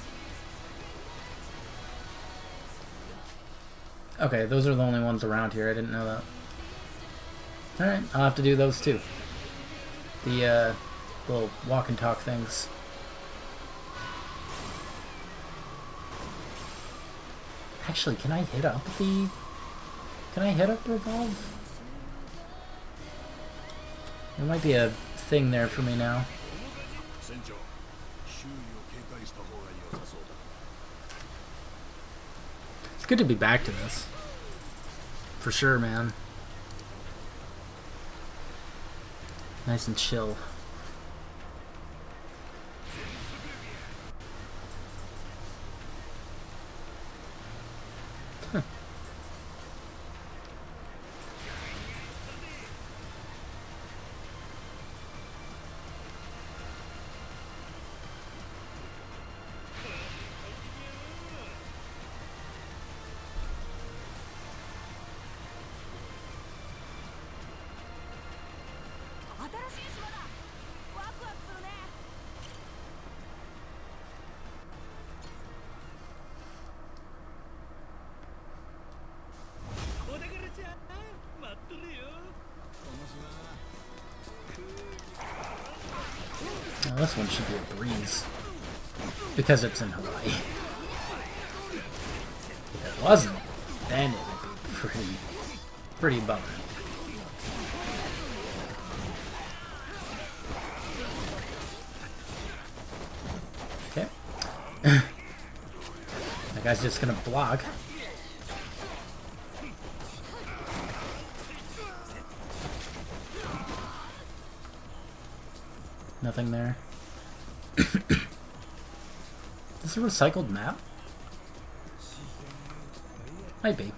those are the only ones around here. I didn't know that. Alright, I'll have to do those too. The little walk and talk things. Actually, can I hit up the... Can I hit up Revolve? There might be a thing there for me now. It's good to be back to this. For sure, man. Nice and chill. Huh. Now this one should be a breeze. Because it's in Hawaii. If it wasn't, then it would be pretty bummer. Okay. That guy's just gonna block. Nothing there. Is this a recycled map? Might be.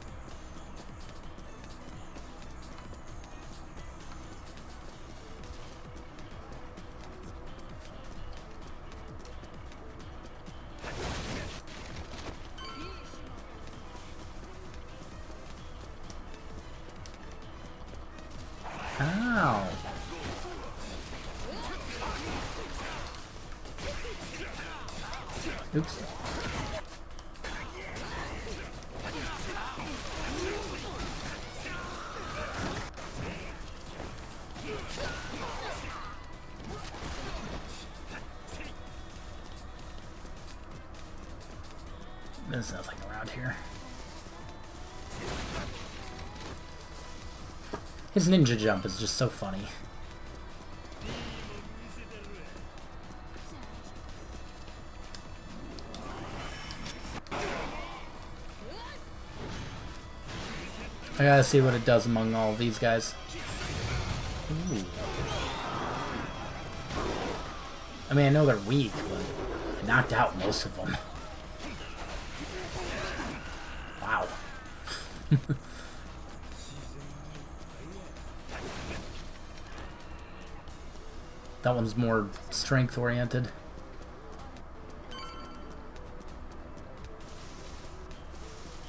Ow. Oops. There's nothing around here. His ninja jump is just so funny. I gotta see what it does among all of these guys. Ooh. I mean, I know they're weak, but I knocked out most of them. Wow. That one's more strength-oriented.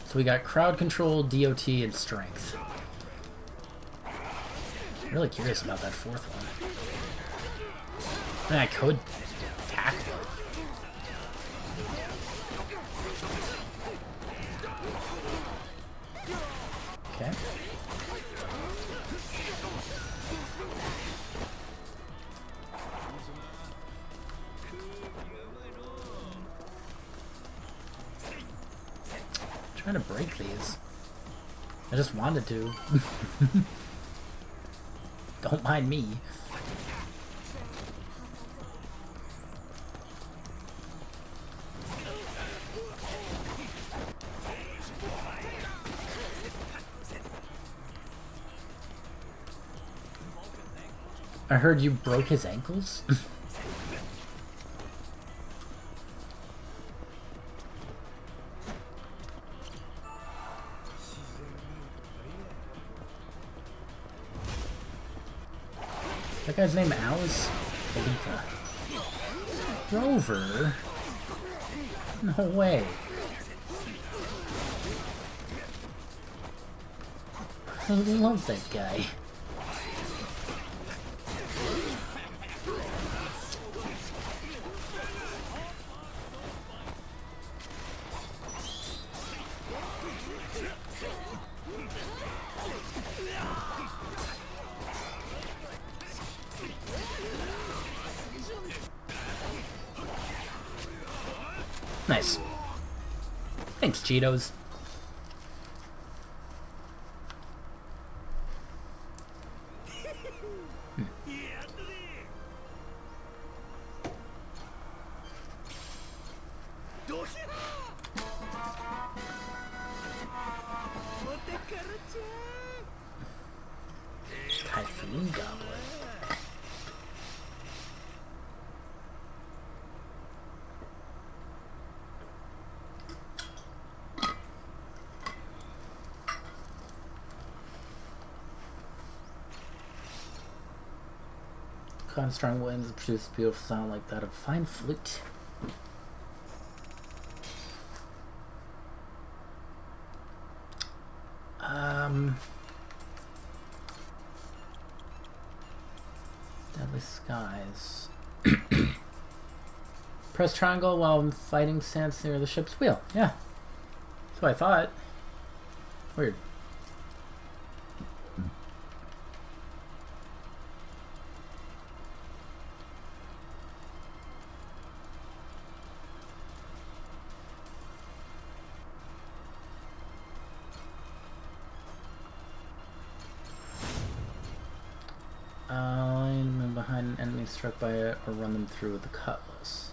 So we got crowd control, DOT, and strength. I'm really curious about that 4th one. I mean, I could attack it. Okay. Trying to break these. I just wanted to. Don't mind me. I heard you broke his ankles? That guy's name Alice? Alita. Rover? No way. I love that guy. Nice. Thanks, Cheetos. Typhoon Goblin. Con strong winds produce a beautiful sound like that of fine flute. Deadly Skies. Press triangle while fighting stands near the ship's wheel. Yeah. That's what I thought. Weird. Line behind an enemy struck by it or run them through with the cutlass.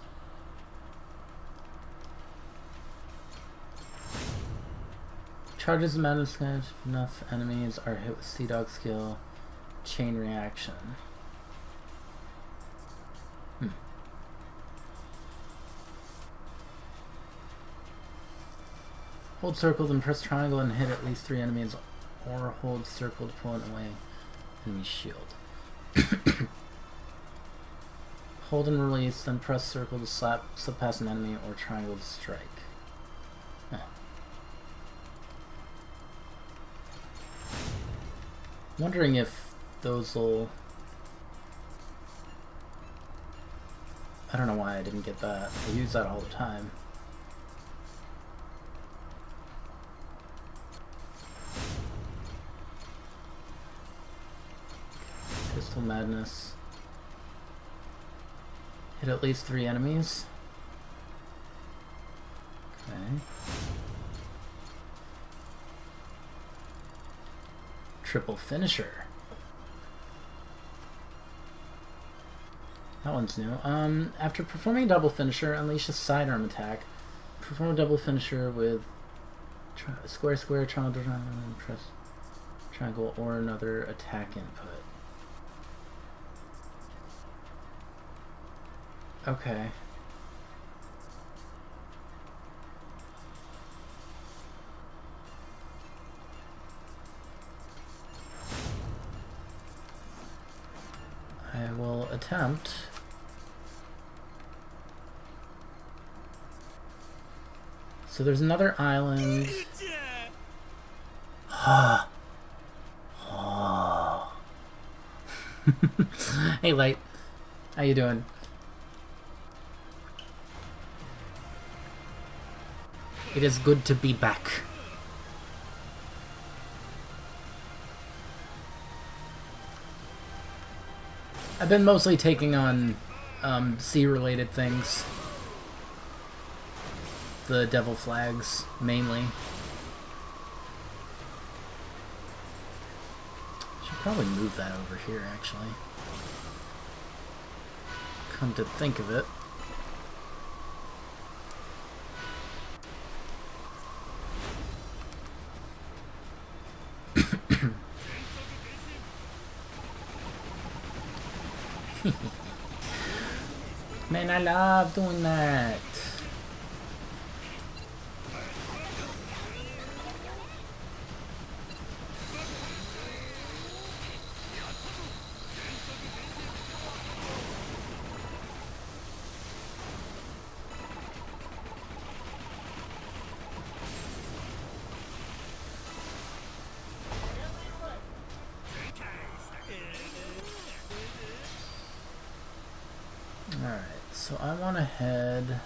Charges the madness smash if enough enemies are hit with Sea Dog skill. Chain reaction. Hold circle, then press triangle and hit at least 3 enemies, or hold circle to pull it away. Enemy shield. Hold and release, then press circle to slap past an enemy, or triangle to strike. Huh. Wondering if those will... I don't know why I didn't get that. I use that all the time. Pistol Madness. Hit at least 3 enemies. Okay. Triple Finisher. That one's new. After performing a double finisher, unleash a sidearm attack. Perform a double finisher with square, triangle, and press triangle or another attack input. Okay. I will attempt. So there's another island. Oh. Hey, Light. How you doing? It is good to be back. I've been mostly taking on sea-related things. The Devil Flags, mainly. Should probably move that over here, actually. Come to think of it. Man, I love doing that. Alright, so I want to head...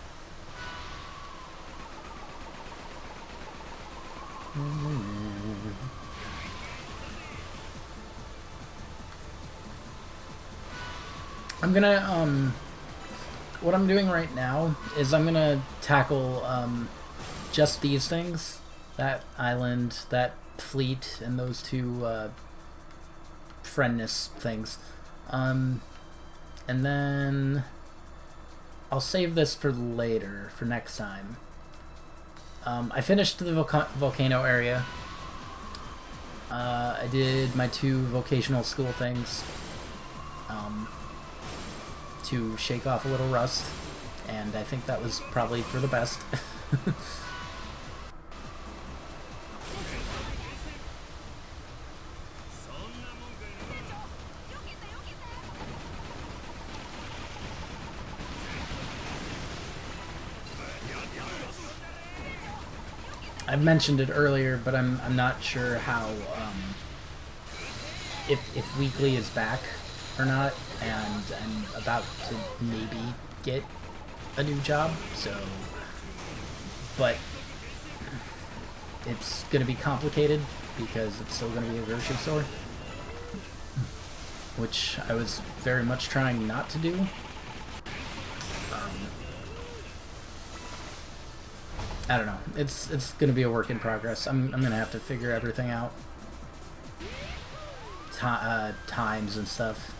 I'm gonna, what I'm doing right now is I'm gonna tackle, just these things. That island, that fleet, and those two, friendness things. And then I'll save this for later, for next time. I finished the volcano area. I did my 2 vocational school things to shake off a little rust, and I think that was probably for the best. I've mentioned it earlier, but I'm not sure how if Weekly is back or not, and I'm about to maybe get a new job, so but it's gonna be complicated because it's still gonna be a grocery store, which I was very much trying not to do. I don't know. It's gonna be a work in progress. I'm gonna have to figure everything out. Times and stuff.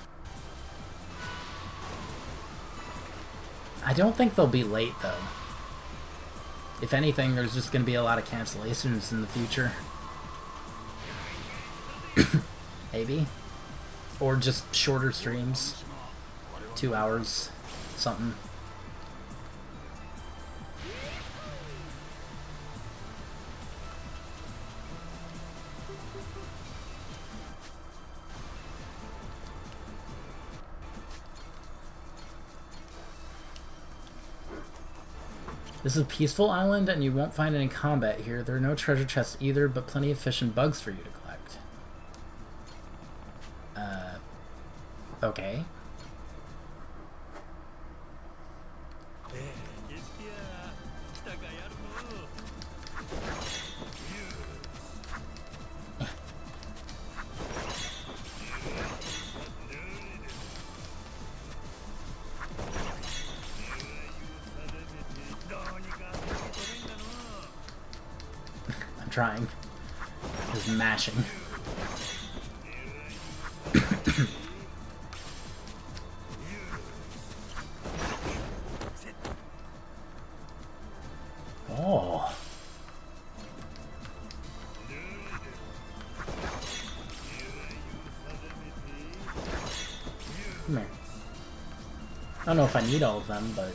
I don't think they'll be late though. If anything, there's just gonna be a lot of cancellations in the future. Maybe. Or just shorter streams. 2 hours. Something. This is a peaceful island, and you won't find any combat here. There are no treasure chests either, but plenty of fish and bugs for you to collect. Okay. I'm trying. Just mashing. Oh. Come here. I don't know if I need all of them, but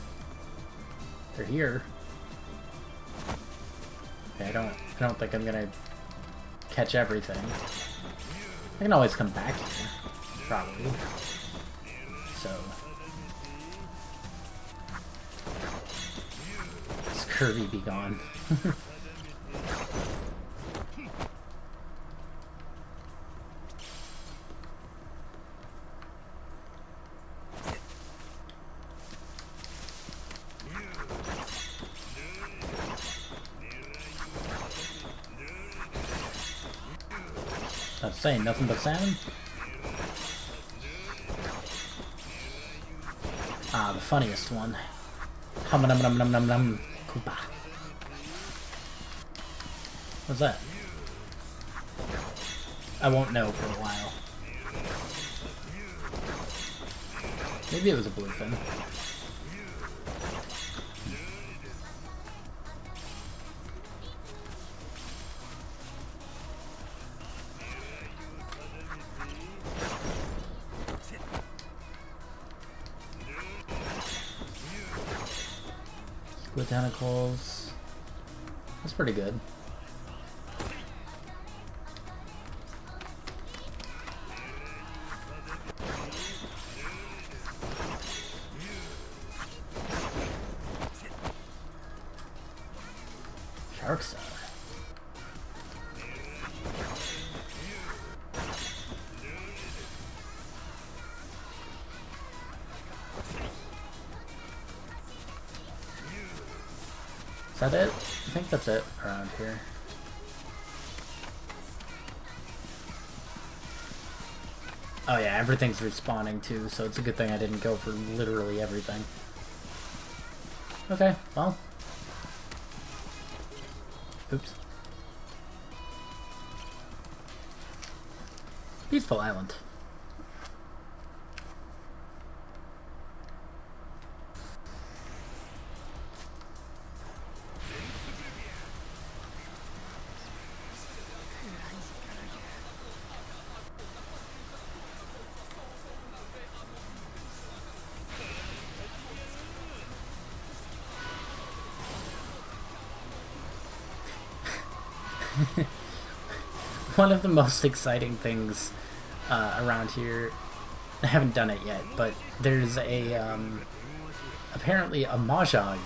they're here. Okay, I don't think I'm gonna catch everything. I can always come back here, probably. So Scurvy be gone. I was saying, nothing but salmon? Ah, the funniest one. Hum num num num num num Koopa. What's that? I won't know for a while. Maybe it was a bluefin. With tentacles. That's pretty good. Shark Star. Is that it? I think that's it around here. Oh yeah, everything's respawning too, so it's a good thing I didn't go for literally everything. Okay, well. Oops. Peaceful Island. One of the most exciting things around here, I haven't done it yet, but there's a apparently a Mahjong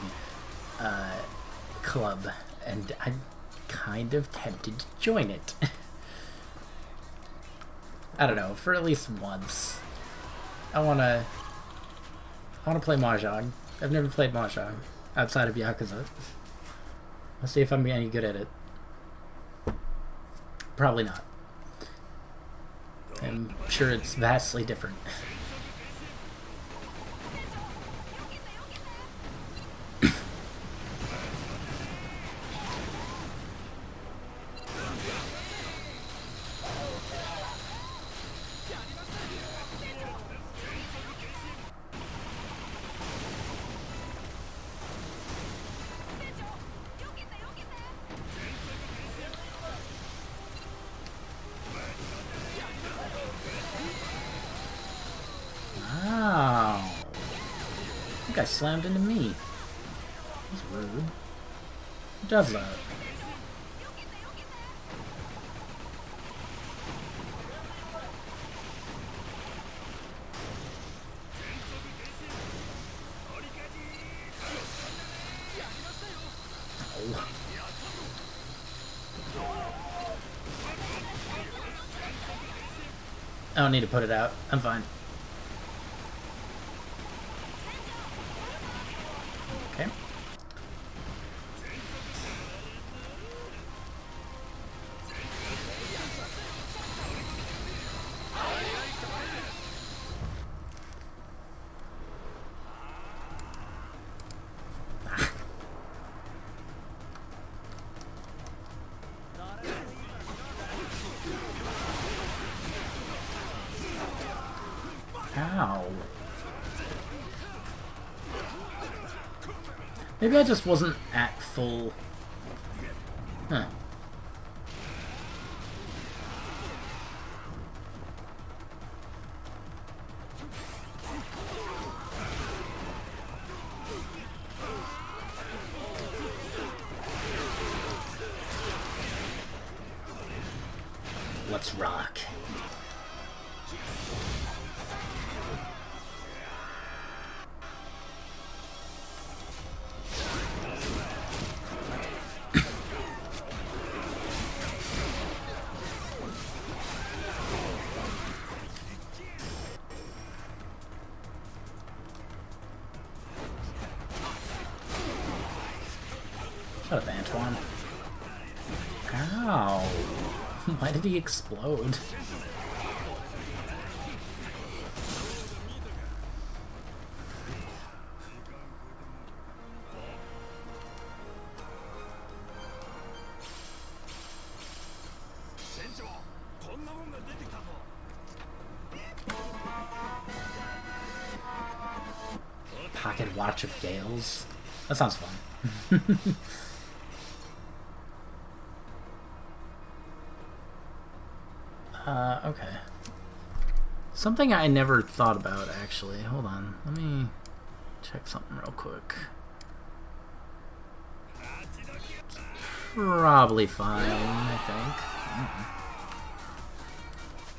club, and I'm kind of tempted to join it. I don't know, for at least once. I wanna play Mahjong. I've never played Mahjong outside of Yakuza. Let's see if I'm any good at it. Probably not. I'm sure it's vastly different. Guy slammed into me. That's rude. Who does that? Oh. I don't need to put it out. I'm fine. Okay. Ow. Maybe I just wasn't at full... Huh. Let's rock. Shut up, Antoine. Ow. Why did he explode? Pocket watch of Gales? That sounds fun. Okay. Something I never thought about, actually. Hold on. Let me check something real quick. probably fine, I think.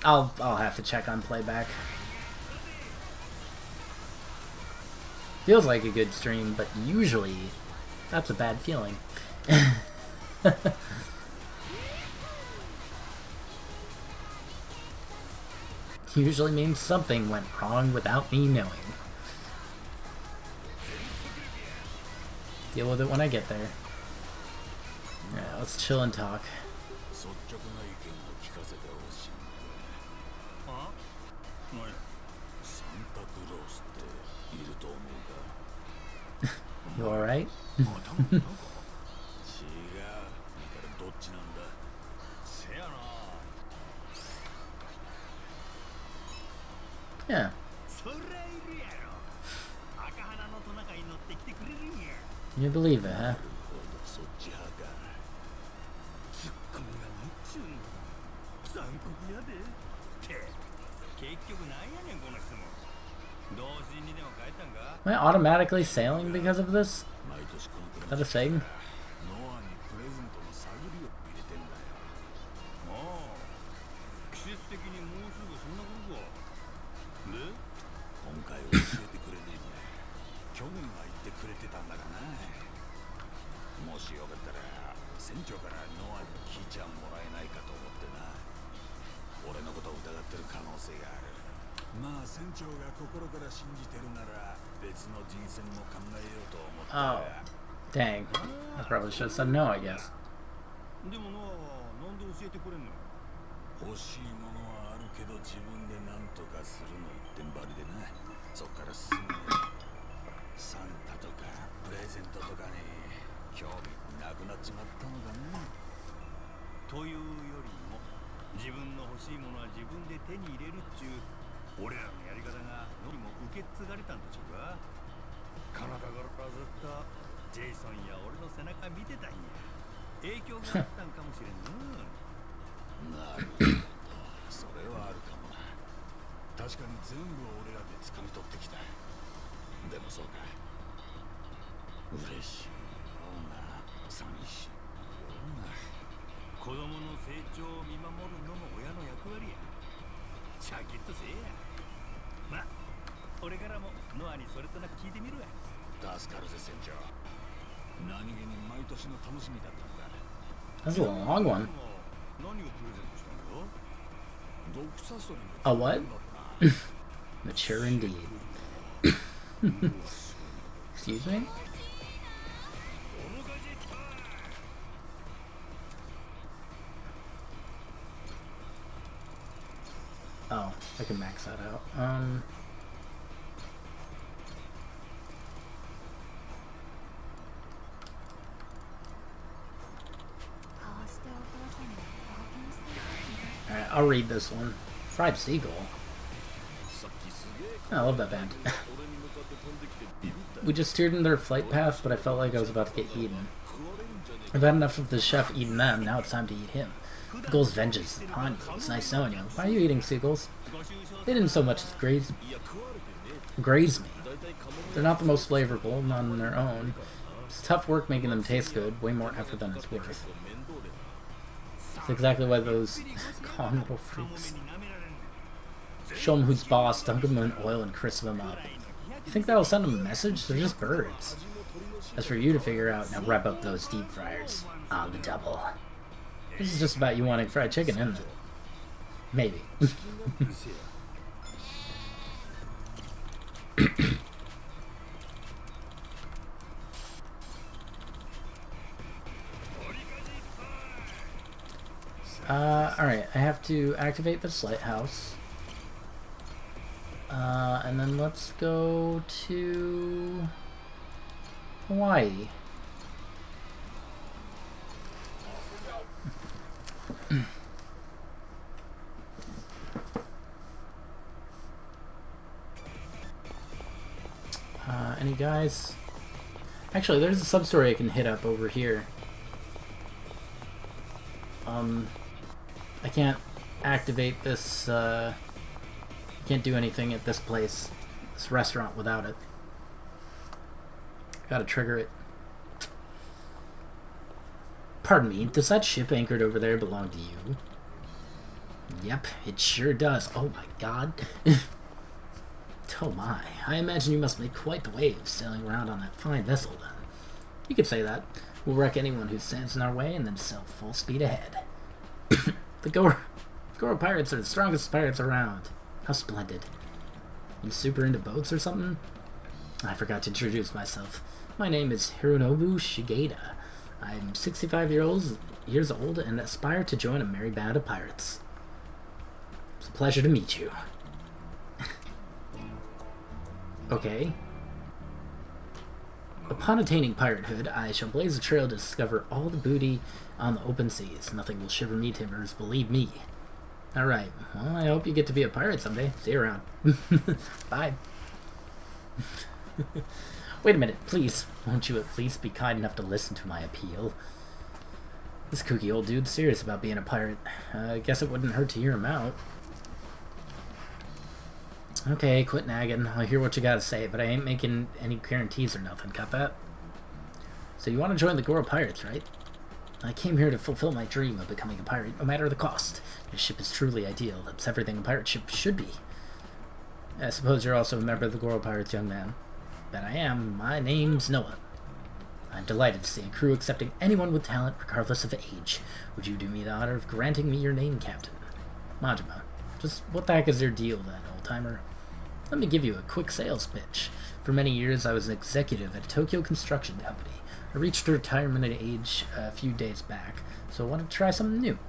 I'll have to check on playback. Feels like a good stream, but usually that's a bad feeling. Usually means something went wrong without me knowing. Deal with it when I get there. Alright, let's chill and talk. You alright? Yeah. You believe it, huh? Am I automatically sailing because of this? Is that a thing? Oh, dang. I probably should have said no, I guess. That's a long one. A what? Mature indeed. Excuse me? Oh, I can max that out. Alright, I'll read this one. Fried Seagull. Oh, I love that band. We just steered in their flight path, but I felt like I was about to get eaten. I've had enough of the chef eating them, now it's time to eat him. The goal's vengeance is upon you. It's nice knowing you. Why are you eating seagulls? They didn't so much as graze me. They're not the most flavorful, not on their own. It's tough work making them taste good, way more effort than it's worth. It's exactly why those calm little freaks. Show them who's boss, dunk them in oil, and crisp them up. You think that'll send them a message? They're just birds. As for you to figure out, now wrap up those deep fryers. On the double. This is just about you wanting fried chicken, isn't it? Maybe. Alright, I have to activate this lighthouse. And then let's go to Hawaii. Any guys? Actually, there's a sub-story I can hit up over here. I can't activate this, can't do anything at this place, this restaurant, without it. Gotta trigger it. Pardon me, does that ship anchored over there belong to you? Yep, it sure does. Oh my god. Oh my, I imagine you must make quite the wave sailing around on that fine vessel then. You could say that. We'll wreck anyone who stands in our way and then sail full speed ahead. The Goro pirates are the strongest pirates around. How splendid. You super into boats or something? I forgot to introduce myself. My name is Hironobu Shigeda. I'm 65 years old and aspire to join a merry band of pirates. It's a pleasure to meet you. Okay. Upon attaining piratehood, I shall blaze a trail to discover all the booty on the open seas. Nothing will shiver me timbers, believe me. Alright, well, I hope you get to be a pirate someday. See you around. Bye. Wait a minute, please. Won't you at least be kind enough to listen to my appeal? This kooky old dude's serious about being a pirate. I guess it wouldn't hurt to hear him out. Okay, quit nagging. I'll hear what you gotta say, but I ain't making any guarantees or nothing. Got that? So you want to join the Goro Pirates, right? I came here to fulfill my dream of becoming a pirate, no matter the cost. Your ship is truly ideal. That's everything a pirate ship should be. I suppose you're also a member of the Goro Pirates, young man. Bet I am. My name's Noah. I'm delighted to see a crew accepting anyone with talent, regardless of age. Would you do me the honor of granting me your name, Captain? Majima. Just what the heck is your deal, then, old-timer? Let me give you a quick sales pitch. For many years, I was an executive at a Tokyo construction company. I reached retirement age a few days back, so I wanted to try something new.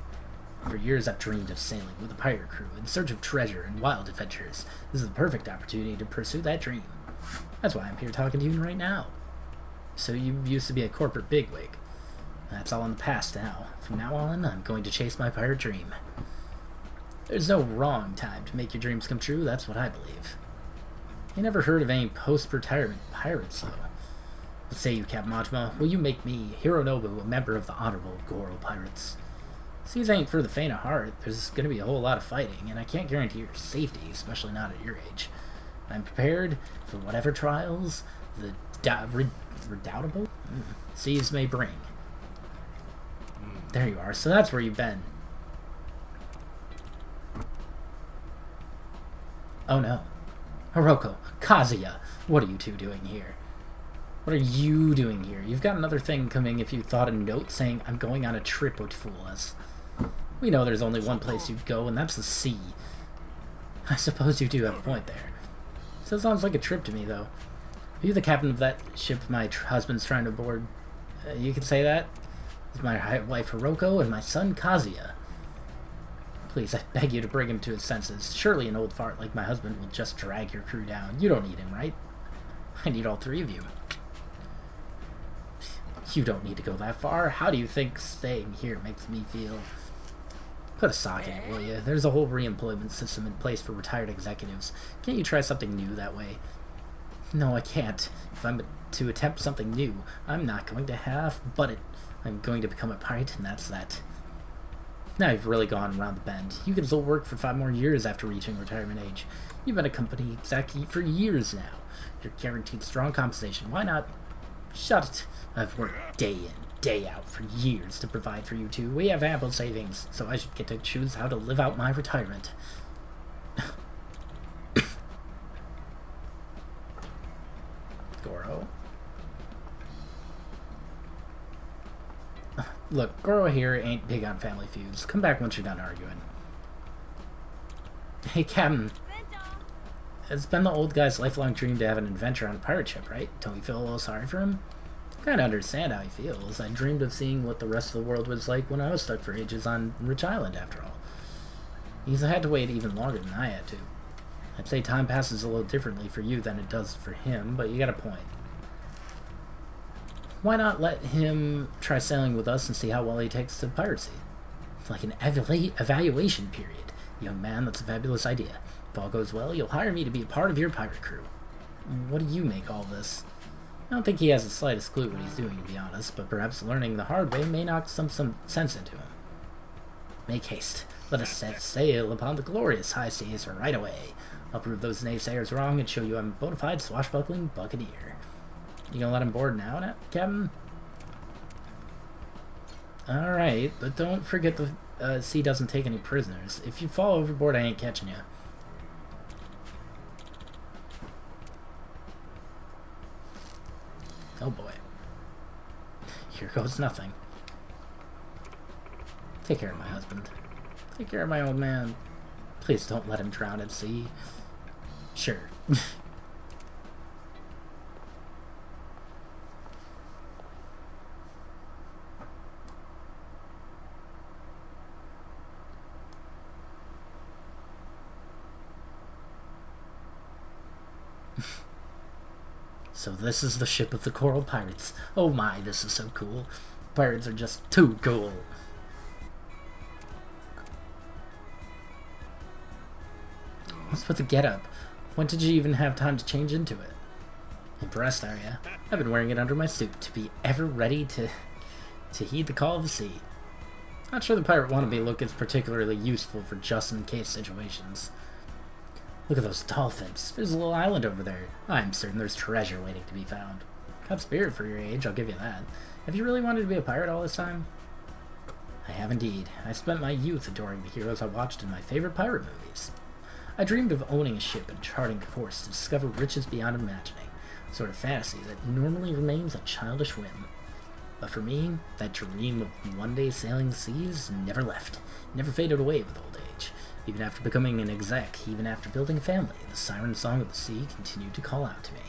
For years, I've dreamed of sailing with a pirate crew in search of treasure and wild adventures. This is the perfect opportunity to pursue that dream. That's why I'm here talking to you right now. So you used to be a corporate bigwig. That's all in the past now. From now on, I'm going to chase my pirate dream. There's no wrong time to make your dreams come true, that's what I believe. I never heard of any post-retirement pirates, though. What say you, Captain Majima? Will you make me, Hironobu, a member of the Honorable Goro Pirates? Seas ain't for the faint of heart. There's going to be a whole lot of fighting, and I can't guarantee your safety, especially not at your age. I'm prepared for whatever trials the redoubtable seas may bring. There you are. So that's where you've been. Oh no. Hiroko, Kazuya, what are you two doing here? What are you doing here? You've got another thing coming if you thought a note saying, I'm going on a trip would fool us. We know there's only one place you'd go, and that's the sea. I suppose you do have a point there. So it sounds like a trip to me, though. Are you the captain of that ship my husband's trying to board? You can say that? With my wife Hiroko and my son Kazuya. Please, I beg you to bring him to his senses. Surely an old fart like my husband will just drag your crew down. You don't need him, right? I need all three of you. You don't need to go that far. How do you think staying here makes me feel? Put a sock in it, will you? There's a whole re-employment system in place for retired executives. Can't you try something new that way? No, I can't. If I'm to attempt something new, I'm not going to half-butt it. I'm going to become a pirate, and that's that. Now you've really gone around the bend. You can still work for 5 more years after reaching retirement age. You've been a company exec for years now. You're guaranteed strong compensation. Why not? Shut it. I've worked day in, day out for years to provide for you two. We have ample savings, so I should get to choose how to live out my retirement. Goro. Look, Goro here ain't big on family feuds. Come back once you're done arguing. Hey, Captain. It's been the old guy's lifelong dream to have an adventure on a pirate ship, right? Don't you feel a little sorry for him? I kind of understand how he feels. I dreamed of seeing what the rest of the world was like when I was stuck for ages on Rich Island, after all. He's had to wait even longer than I had to. I'd say time passes a little differently for you than it does for him, but you got a point. Why not let him try sailing with us and see how well he takes to piracy? It's like an evaluation period. Young man, that's a fabulous idea. If all goes well, you'll hire me to be a part of your pirate crew. What do you make all this? I don't think he has the slightest clue what he's doing, to be honest, but perhaps learning the hard way may knock some sense into him. Make haste. Let us set sail upon the glorious high seas right away. I'll prove those naysayers wrong and show you I'm a bona fide swashbuckling buccaneer. You gonna let him board now, Captain? Alright, but don't forget the sea doesn't take any prisoners. If you fall overboard, I ain't catching you. Oh boy. Here goes nothing. Take care of my husband. Take care of my old man. Please don't let him drown at sea. Sure. So this is the ship of the Coral Pirates. Oh my, this is so cool. Pirates are just too cool. What's with the getup? When did you even have time to change into it? Impressed, are ya? I've been wearing it under my suit to be ever ready to heed the call of the sea. Not sure the pirate wannabe look is particularly useful for just-in-case situations. Look at those dolphins. There's a little island over there. I'm certain there's treasure waiting to be found. Got spirit for your age, I'll give you that. Have you really wanted to be a pirate all this time? I have indeed. I spent my youth adoring the heroes I watched in my favorite pirate movies. I dreamed of owning a ship and charting a course to discover riches beyond imagining, a sort of fantasy that normally remains a childish whim. But for me, that dream of one day sailing the seas never left, never faded away with old age. Even after becoming an exec, even after building a family, the siren song of the sea continued to call out to me.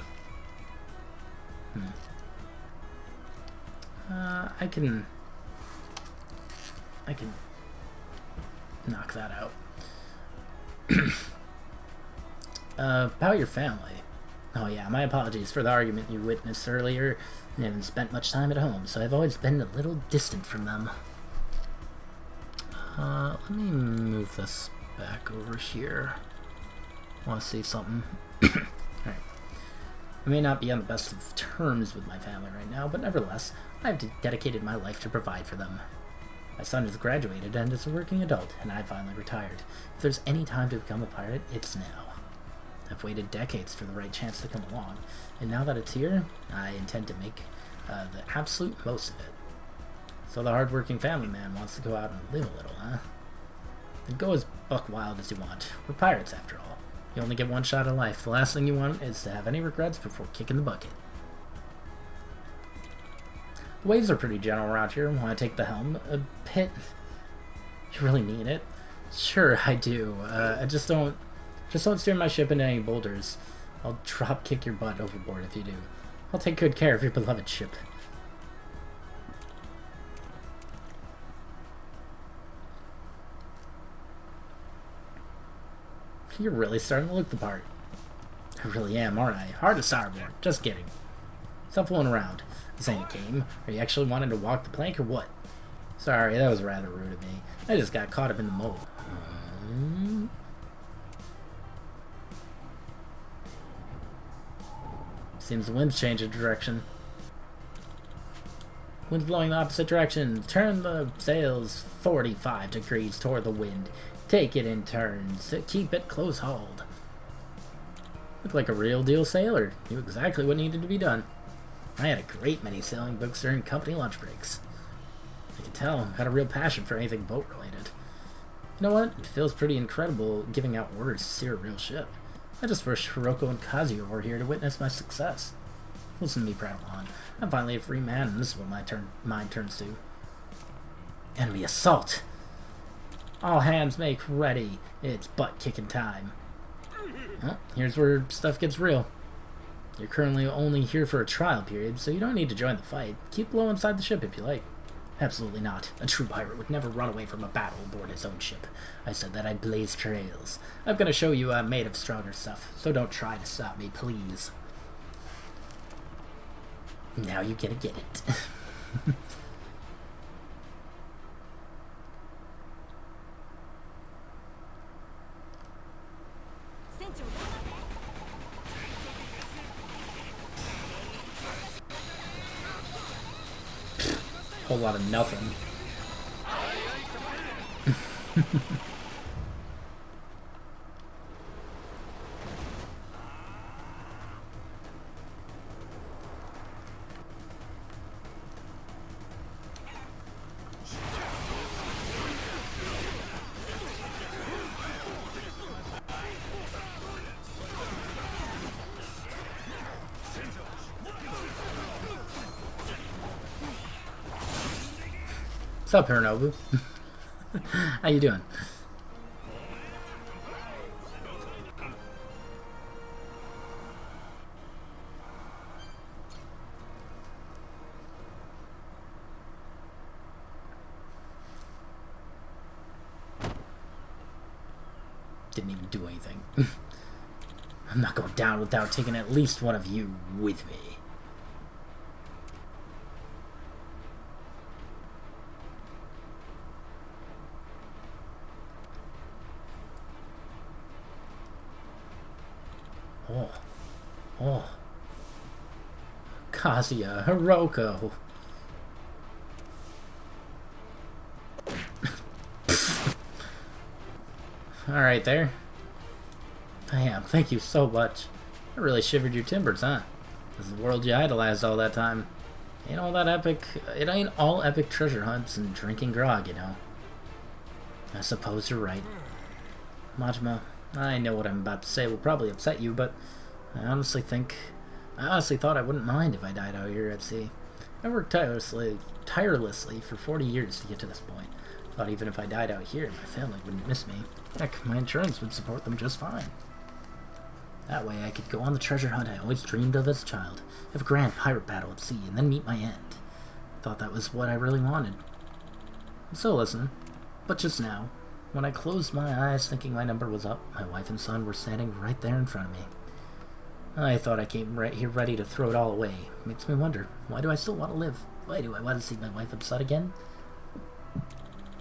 I can knock that out. About your family. Oh yeah, my apologies for the argument you witnessed earlier. I haven't spent much time at home, so I've always been a little distant from them. Let me move this back over here. I want to see something. Alright. I may not be on the best of terms with my family right now, but nevertheless, I've dedicated my life to provide for them. My son has graduated and is a working adult, and I finally retired. If there's any time to become a pirate, it's now. I've waited decades for the right chance to come along, and now that it's here, I intend to make the absolute most of it. So the hard-working family man wants to go out and live a little, huh? Then go as buck wild as you want. We're pirates, after all. You only get one shot at life. The last thing you want is to have any regrets before kicking the bucket. The waves are pretty gentle around here. Want to take the helm a bit? You really need it? Sure, I do. I just don't steer my ship into any boulders. I'll drop kick your butt overboard if you do. I'll take good care of your beloved ship. You're really starting to look the part. I really am, aren't I? Hard to starboard. Just kidding. Stop fooling around. This ain't a game. Are you actually wanting to walk the plank or what? Sorry, that was rather rude of me. I just got caught up in the mold. Seems the wind's changing direction. Wind's blowing the opposite direction. Turn the sails 45 degrees toward the wind. Take it in turns. Keep it close hauled. Look like a real deal sailor. Knew exactly what needed to be done. I had a great many sailing books during company lunch breaks. I can tell I had a real passion for anything boat related. You know what? It feels pretty incredible giving out orders to steer a real ship. I just wish Hiroko and Kazuya were here to witness my success. Listen to me prattle on. I'm finally a free man, and this is what mine turns to. Enemy assault! All hands make ready. It's butt-kicking time. Well, here's where stuff gets real. You're currently only here for a trial period, so you don't need to join the fight. Keep low inside the ship if you like. Absolutely not. A true pirate would never run away from a battle aboard his own ship. I said that I'd blaze trails. I'm gonna show you I'm made of stronger stuff, so don't try to stop me, please. Now you're gonna get it. Whole lot of nothing. What's up, Hironobu? How you doing? Didn't even do anything. I'm not going down without taking at least one of you with me. Oh. Oh. Kazuya, Hiroko. Alright there. Damn, thank you so much. I really shivered your timbers, huh? This is the world you idolized all that time. Ain't all that epic. It ain't all epic treasure hunts and drinking grog, you know. I suppose you're right. Majima, I know what I'm about to say will probably upset you, but I honestly thought I wouldn't mind if I died out here at sea. I worked tirelessly for 40 years to get to this point. Thought even if I died out here, my family wouldn't miss me. Heck, my insurance would support them just fine. That way I could go on the treasure hunt I always dreamed of as a child, have a grand pirate battle at sea, and then meet my end. Thought that was what I really wanted. So listen, but just now, when I closed my eyes thinking my number was up, my wife and son were standing right there in front of me. I thought I came right here ready to throw it all away. Makes me wonder, why do I still want to live? Why do I want to see my wife upset again?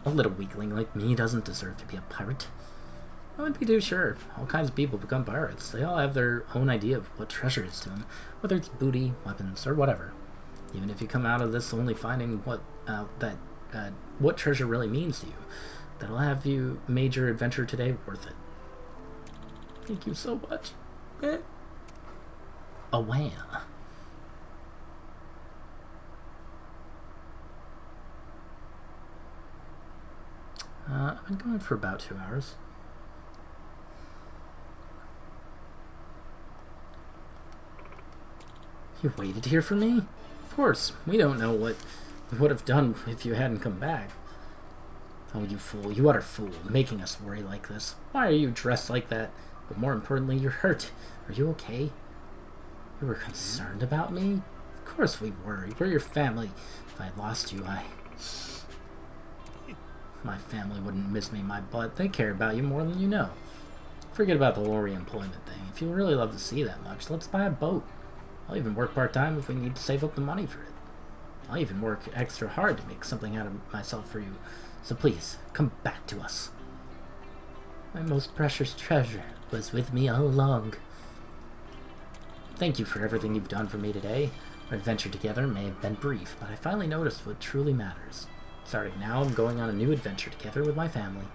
A little weakling like me doesn't deserve to be a pirate. I wouldn't be too sure. All kinds of people become pirates. They all have their own idea of what treasure is to them, whether it's booty, weapons, or whatever. Even if you come out of this only finding what treasure really means to you, that'll have you made your adventure today worth it. Thank you so much. A wham. I've been going for about 2 hours. You waited here for me? Of course. We don't know what we would have done if you hadn't come back. Oh, you fool. You utter fool. Making us worry like this. Why are you dressed like that? But more importantly, you're hurt. Are you okay? You were concerned about me? Of course we were. We're your family. If I lost you, my family wouldn't miss me my butt. They care about you more than you know. Forget about the whole reemployment thing. If you really love the sea that much, let's buy a boat. I'll even work part-time if we need to save up the money for it. I'll even work extra hard to make something out of myself for you. So please, come back to us. My most precious treasure was with me all along. Thank you for everything you've done for me today. Our adventure together may have been brief, but I finally noticed what truly matters. Starting now, I'm going on a new adventure together with my family.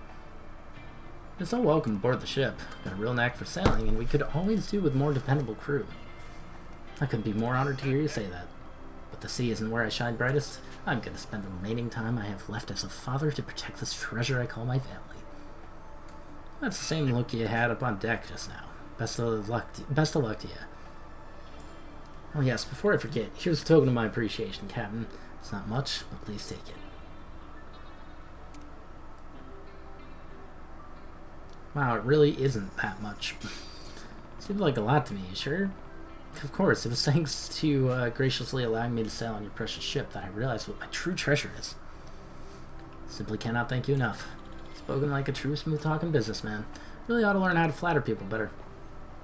You're so welcome aboard the ship. Got a real knack for sailing, and we could always do with more dependable crew. I couldn't be more honored to hear you say that. But the sea isn't where I shine brightest. I'm going to spend the remaining time I have left as a father to protect this treasure I call my family. That's the same look you had up on deck just now. Best of luck to you. Oh yes, before I forget, here's a token of my appreciation, Captain. It's not much, but please take it. Wow, it really isn't that much. Seems like a lot to me, you sure? Of course, it was thanks to you graciously allowing me to sail on your precious ship that I realized what my true treasure is. Simply cannot thank you enough. Spoken like a true smooth-talking businessman. Really ought to learn how to flatter people better.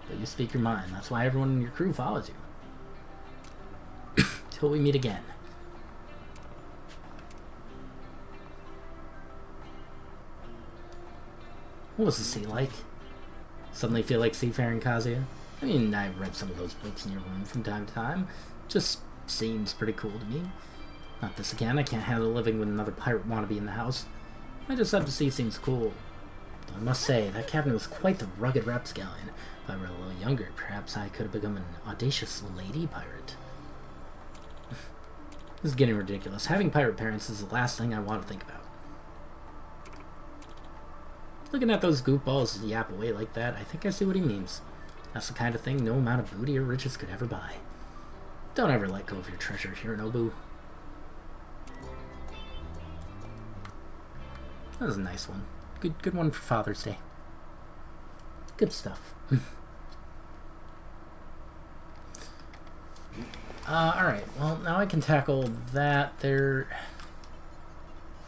But you speak your mind. That's why everyone in your crew follows you. Till we meet again. What was the sea like? Suddenly feel like seafaring, Kazuya? I mean, I read some of those books in your room from time to time. Just seems pretty cool to me. Not this again. I can't handle living with another pirate wannabe in the house. I just have to see seems cool. Though I must say, that captain was quite the rugged rapscallion. If I were a little younger, perhaps I could have become an audacious lady pirate. This is getting ridiculous. Having pirate parents is the last thing I want to think about. Looking at those goofballs yap away like that, I think I see what he means. That's the kind of thing no amount of booty or riches could ever buy. Don't ever let go of your treasure, Hironobu. That was a nice one. Good one for Father's Day. Good stuff. Alright, well, now I can tackle that there.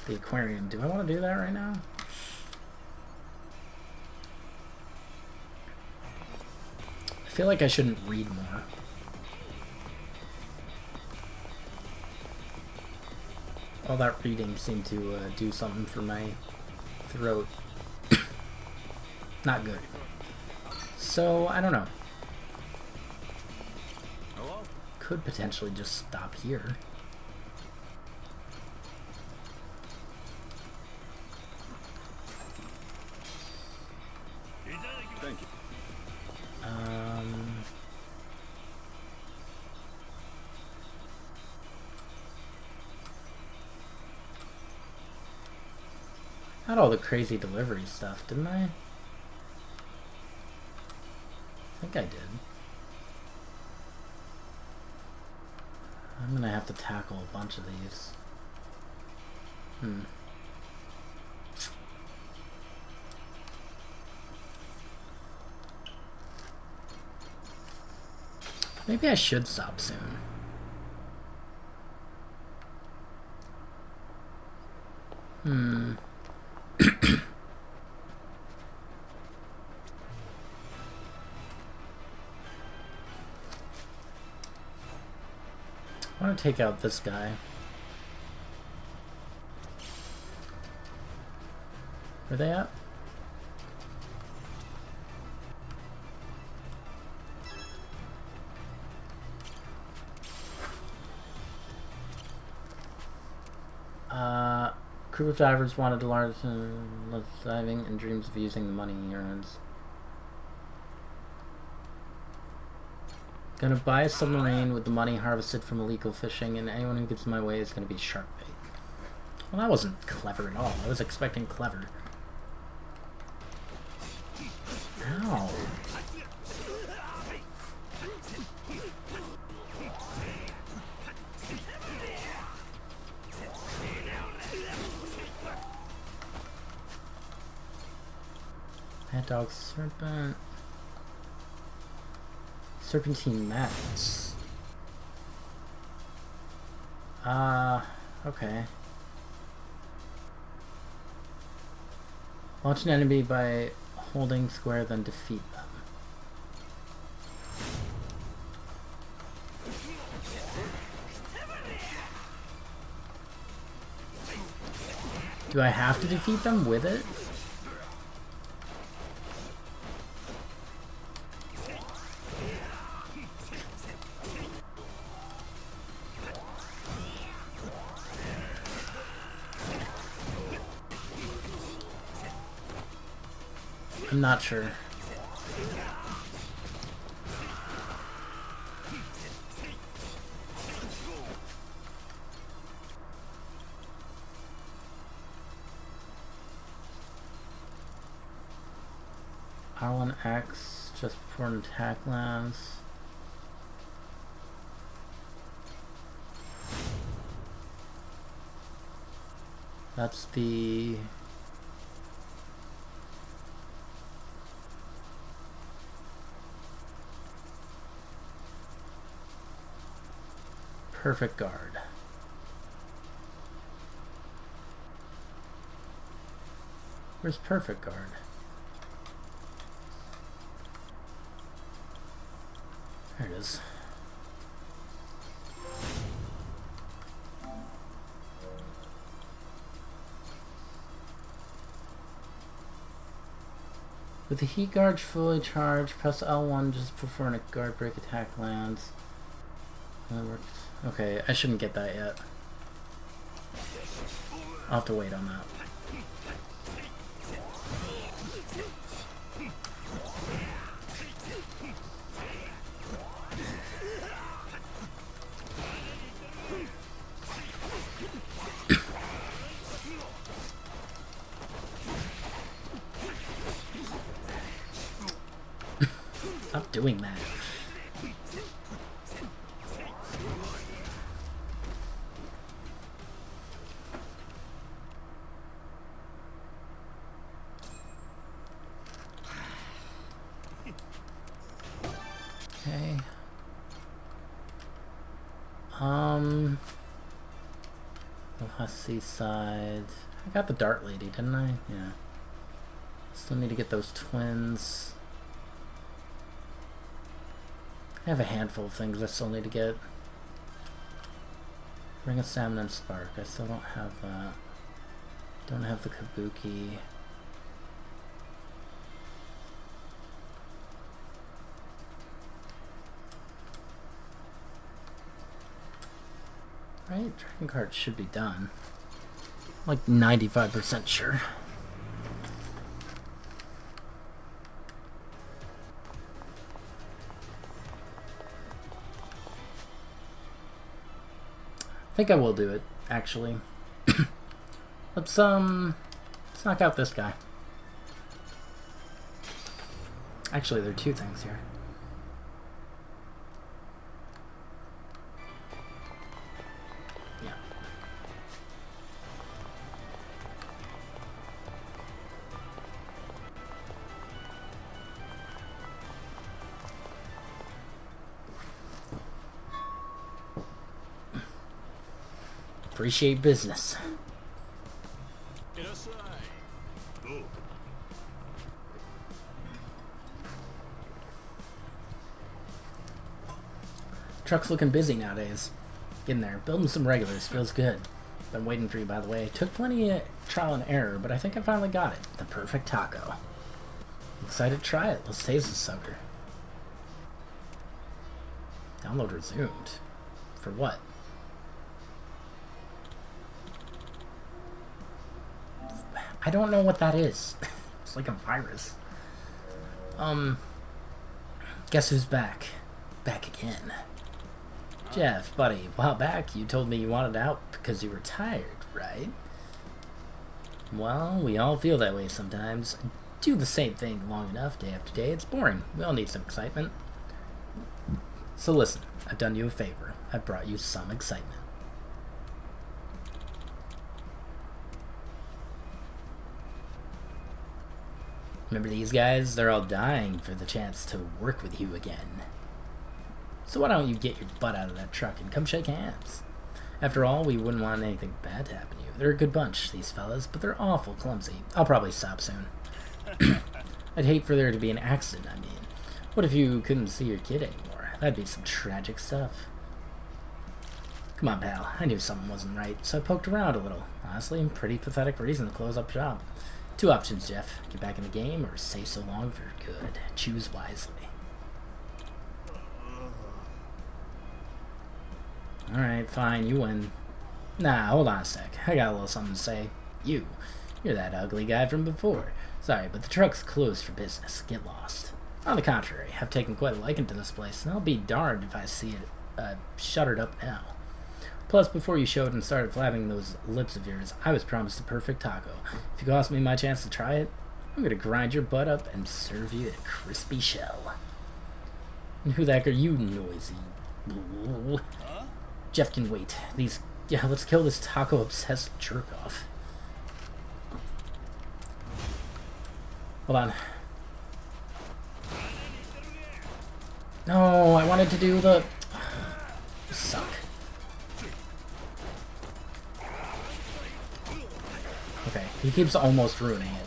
The aquarium. Do I want to do that right now? I feel like I shouldn't read more. All that reading seemed to do something for my throat. Not good. So, I don't know. Could potentially just stop here. Thank you. Had all the crazy delivery stuff, didn't I? I think I did. I'm gonna have to tackle a bunch of these. Maybe I should stop soon. I want to take out this guy. Where are they at? Group of divers wanted to learn diving and dreams of using the money he earns. Gonna buy a submarine with the money harvested from illegal fishing, and anyone who gets in my way is gonna be shark bait. Well, that wasn't clever at all. I was expecting clever. Ow. Mad Dog Serpent. Serpentine mats. Okay. Launch an enemy by holding square, then defeat them. Do I have to defeat them with it? I'm not sure. R1X just before an attack lands. That's the... Perfect Guard. Where's Perfect Guard? There it is. With the heat guard fully charged, press L1 just before a guard break attack lands. That works. Okay, I shouldn't get that yet. I'll have to wait on that. Stop doing that. West Seaside. I got the Dart Lady, didn't I? Yeah. Still need to get those twins. I have a handful of things I still need to get. Ring of Salmon and Spark. I still don't have that. Don't have the Kabuki. Right? Dragon cards should be done. Like 95% sure. I think I will do it, actually. Let's knock out this guy. Actually, there are two things here. Yeah. Appreciate business. Truck's looking busy nowadays. Getting there. Building some regulars. Feels good. Been waiting for you, by the way. Took plenty of trial and error, but I think I finally got it. The perfect taco. Excited to try it. Let's taste this sucker. Download resumed. For what? I don't know what that is. It's like a virus. Guess who's back? Back again. Jeff, buddy, a while back you told me you wanted out because you were tired, right? Well, we all feel that way sometimes. Do the same thing long enough, day after day, it's boring. We all need some excitement. So listen, I've done you a favor. I've brought you some excitement. Remember these guys? They're all dying for the chance to work with you again. So why don't you get your butt out of that truck and come shake hands? After all, we wouldn't want anything bad to happen to you. They're a good bunch, these fellas, but they're awful clumsy. I'll probably stop soon. I'd hate for there to be an accident, I mean. What if you couldn't see your kid anymore? That'd be some tragic stuff. Come on, pal. I knew something wasn't right, so I poked around a little. Honestly, pretty pathetic reason to close up shop. Two options, Jeff. Get back in the game or stay so long for good. Choose wisely. Alright, fine, you win. Nah, hold on a sec. I got a little something to say. You're that ugly guy from before. Sorry, but the truck's closed for business. Get lost. On the contrary, I've taken quite a liking to this place, and I'll be darned if I see it shuttered up now. Plus, before you showed and started flapping those lips of yours, I was promised a perfect taco. If you cost me my chance to try it, I'm gonna grind your butt up and serve you a crispy shell. And who the heck are you, noisy? Jeff can wait. Yeah, let's kill this taco-obsessed jerk-off. Hold on. No, I wanted to do the... You suck. Okay, he keeps almost ruining it.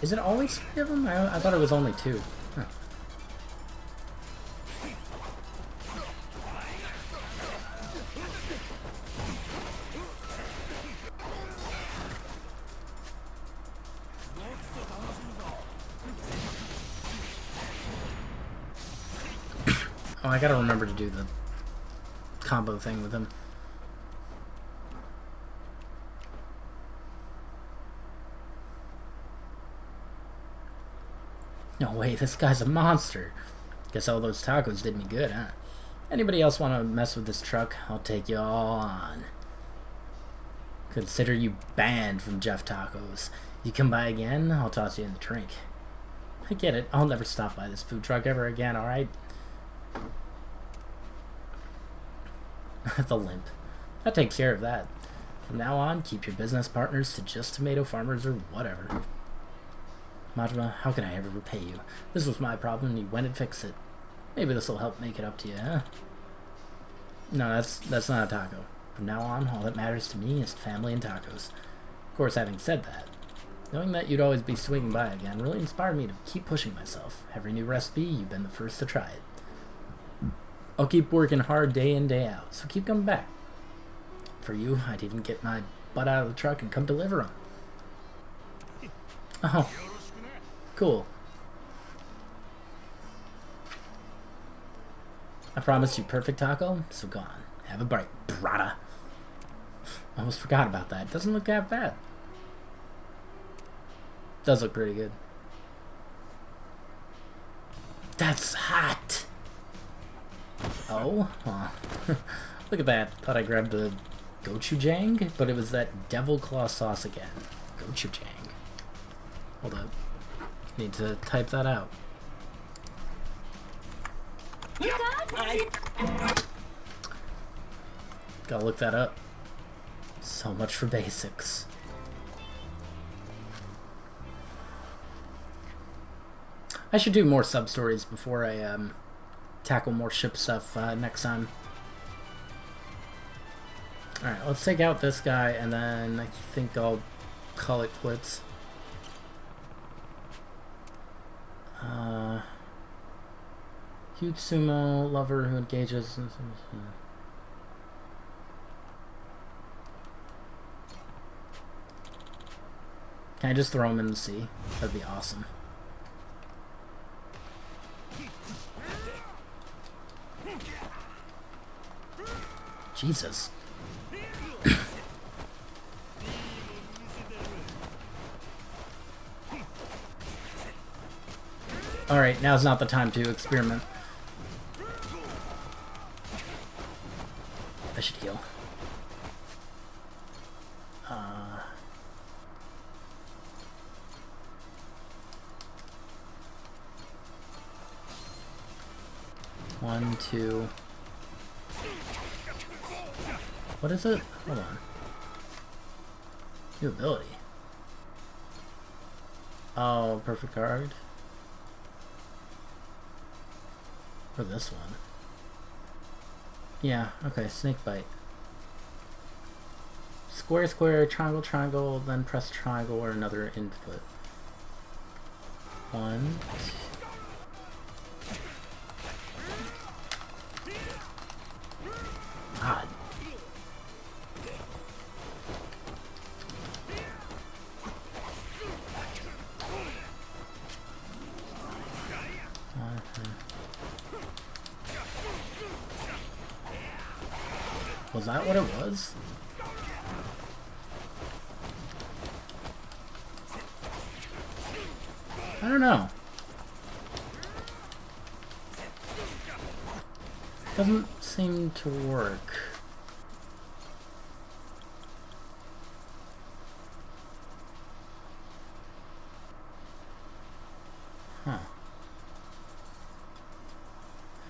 Is it always 3 of them? I thought it was only 2. Huh. Oh, I gotta remember to do the combo thing with him. No way, this guy's a monster. Guess all those tacos did me good, huh? Anybody else want to mess with this truck? I'll take you all on. Consider you banned from Jeff Tacos. You come by again, I'll toss you in the drink. I get it. I'll never stop by this food truck ever again, alright? The limp. That takes care of that. From now on, keep your business partners to just tomato farmers or whatever. Majima, how can I ever repay you? This was my problem and you went and fixed it. Maybe this will help make it up to you, huh? No, that's not a taco. From now on, all that matters to me is family and tacos. Of course, having said that, knowing that you'd always be swinging by again really inspired me to keep pushing myself. Every new recipe, you've been the first to try it. I'll keep working hard day in, day out, so keep coming back. For you, I'd even get my butt out of the truck and come deliver them. Oh, cool. I promised you perfect taco, so go on. Have a bite, brata. Almost forgot about that. Doesn't look that bad. Does look pretty good. That's hot! Oh? Huh. Look at that. Thought I grabbed the gochujang, but it was that devil claw sauce again. Gochujang. Hold up. Need to type that out. Gotta look that up. So much for basics. I should do more sub-stories before I tackle more ship stuff next time. Alright, let's take out this guy, and then I think I'll call it quits. Huge sumo lover who engages... Can I just throw him in the sea? That'd be awesome. Jesus. Alright, now's not the time to experiment. I should heal. 1, 2. What is it? Hold on. New ability. Oh, perfect card. For this one. Yeah, okay, snake bite. Square, square, triangle, triangle, then press triangle or another input. 1, 2. God. Was that what it was? I don't know. Doesn't seem to work. Huh.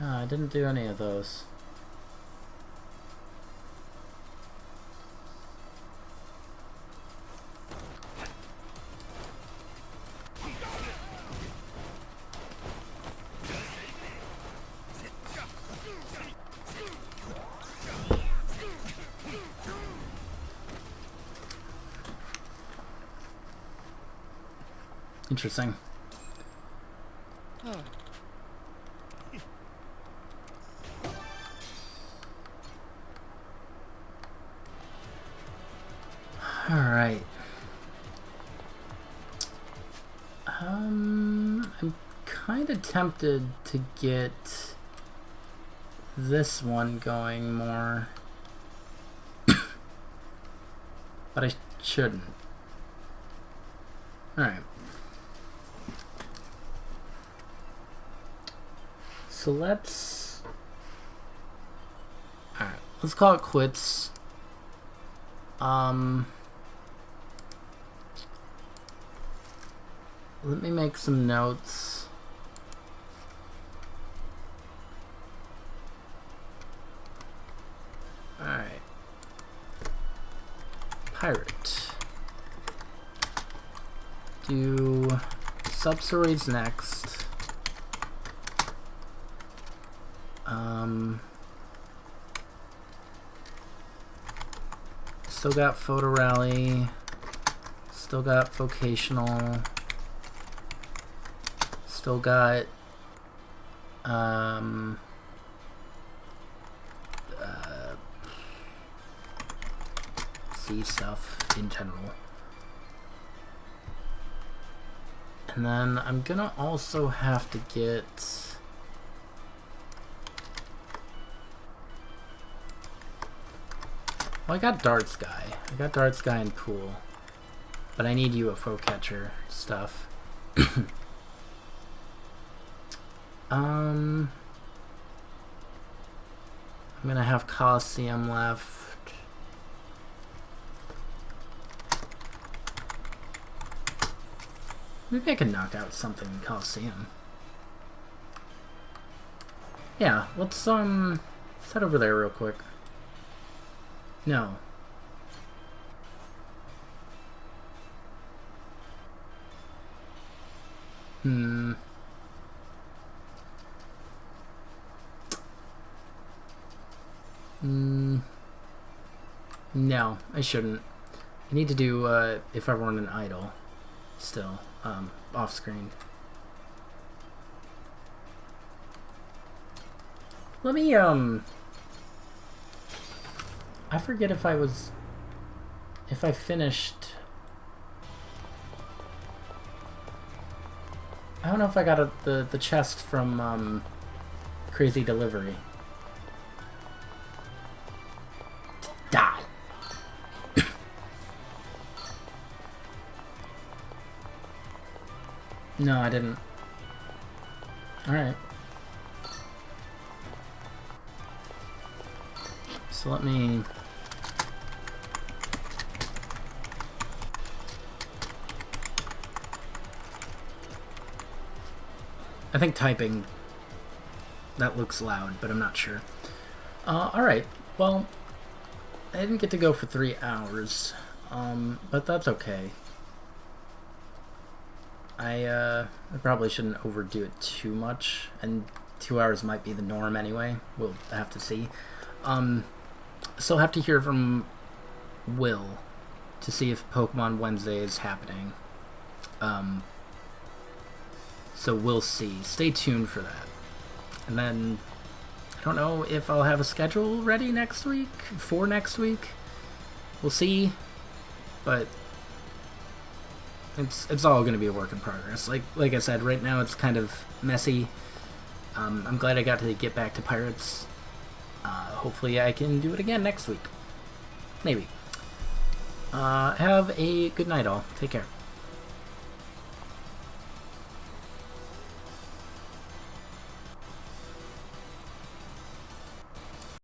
I didn't do any of those. Interesting. Alright. I'm kind of tempted to get this one going more. But I shouldn't. Alright. So let's... Alright, let's call it quits. Let me make some notes. Alright. Pirate. Do sub-stories next. Still got photo rally. Still got vocational. Still got C stuff in general. And then I'm gonna also have to get well, I got Darts Guy. I got Darts Guy and Cool. But I need UFO catcher stuff. I'm gonna have Coliseum left. Maybe I can knock out something in Coliseum. Yeah, let's head over there real quick. No. No, I shouldn't. I need to do, If I Weren't an Idol, still, off screen. Let me, I forget if I finished, I don't know if I got the chest from, Crazy Delivery. Die. No, I didn't. Alright. So let me... I think typing, that looks loud, but I'm not sure. Alright, well, I didn't get to go for 3 hours, but that's okay. I probably shouldn't overdo it too much, and 2 hours might be the norm anyway. We'll have to see. Still have to hear from Will to see if Pokemon Wednesday is happening. So we'll see. Stay tuned for that. And then, I don't know if I'll have a schedule ready next week, for next week. We'll see, but it's all going to be a work in progress. Like I said, right now it's kind of messy. I'm glad I got to get back to Pirates. Hopefully I can do it again next week. Maybe. Have a good night all. Take care.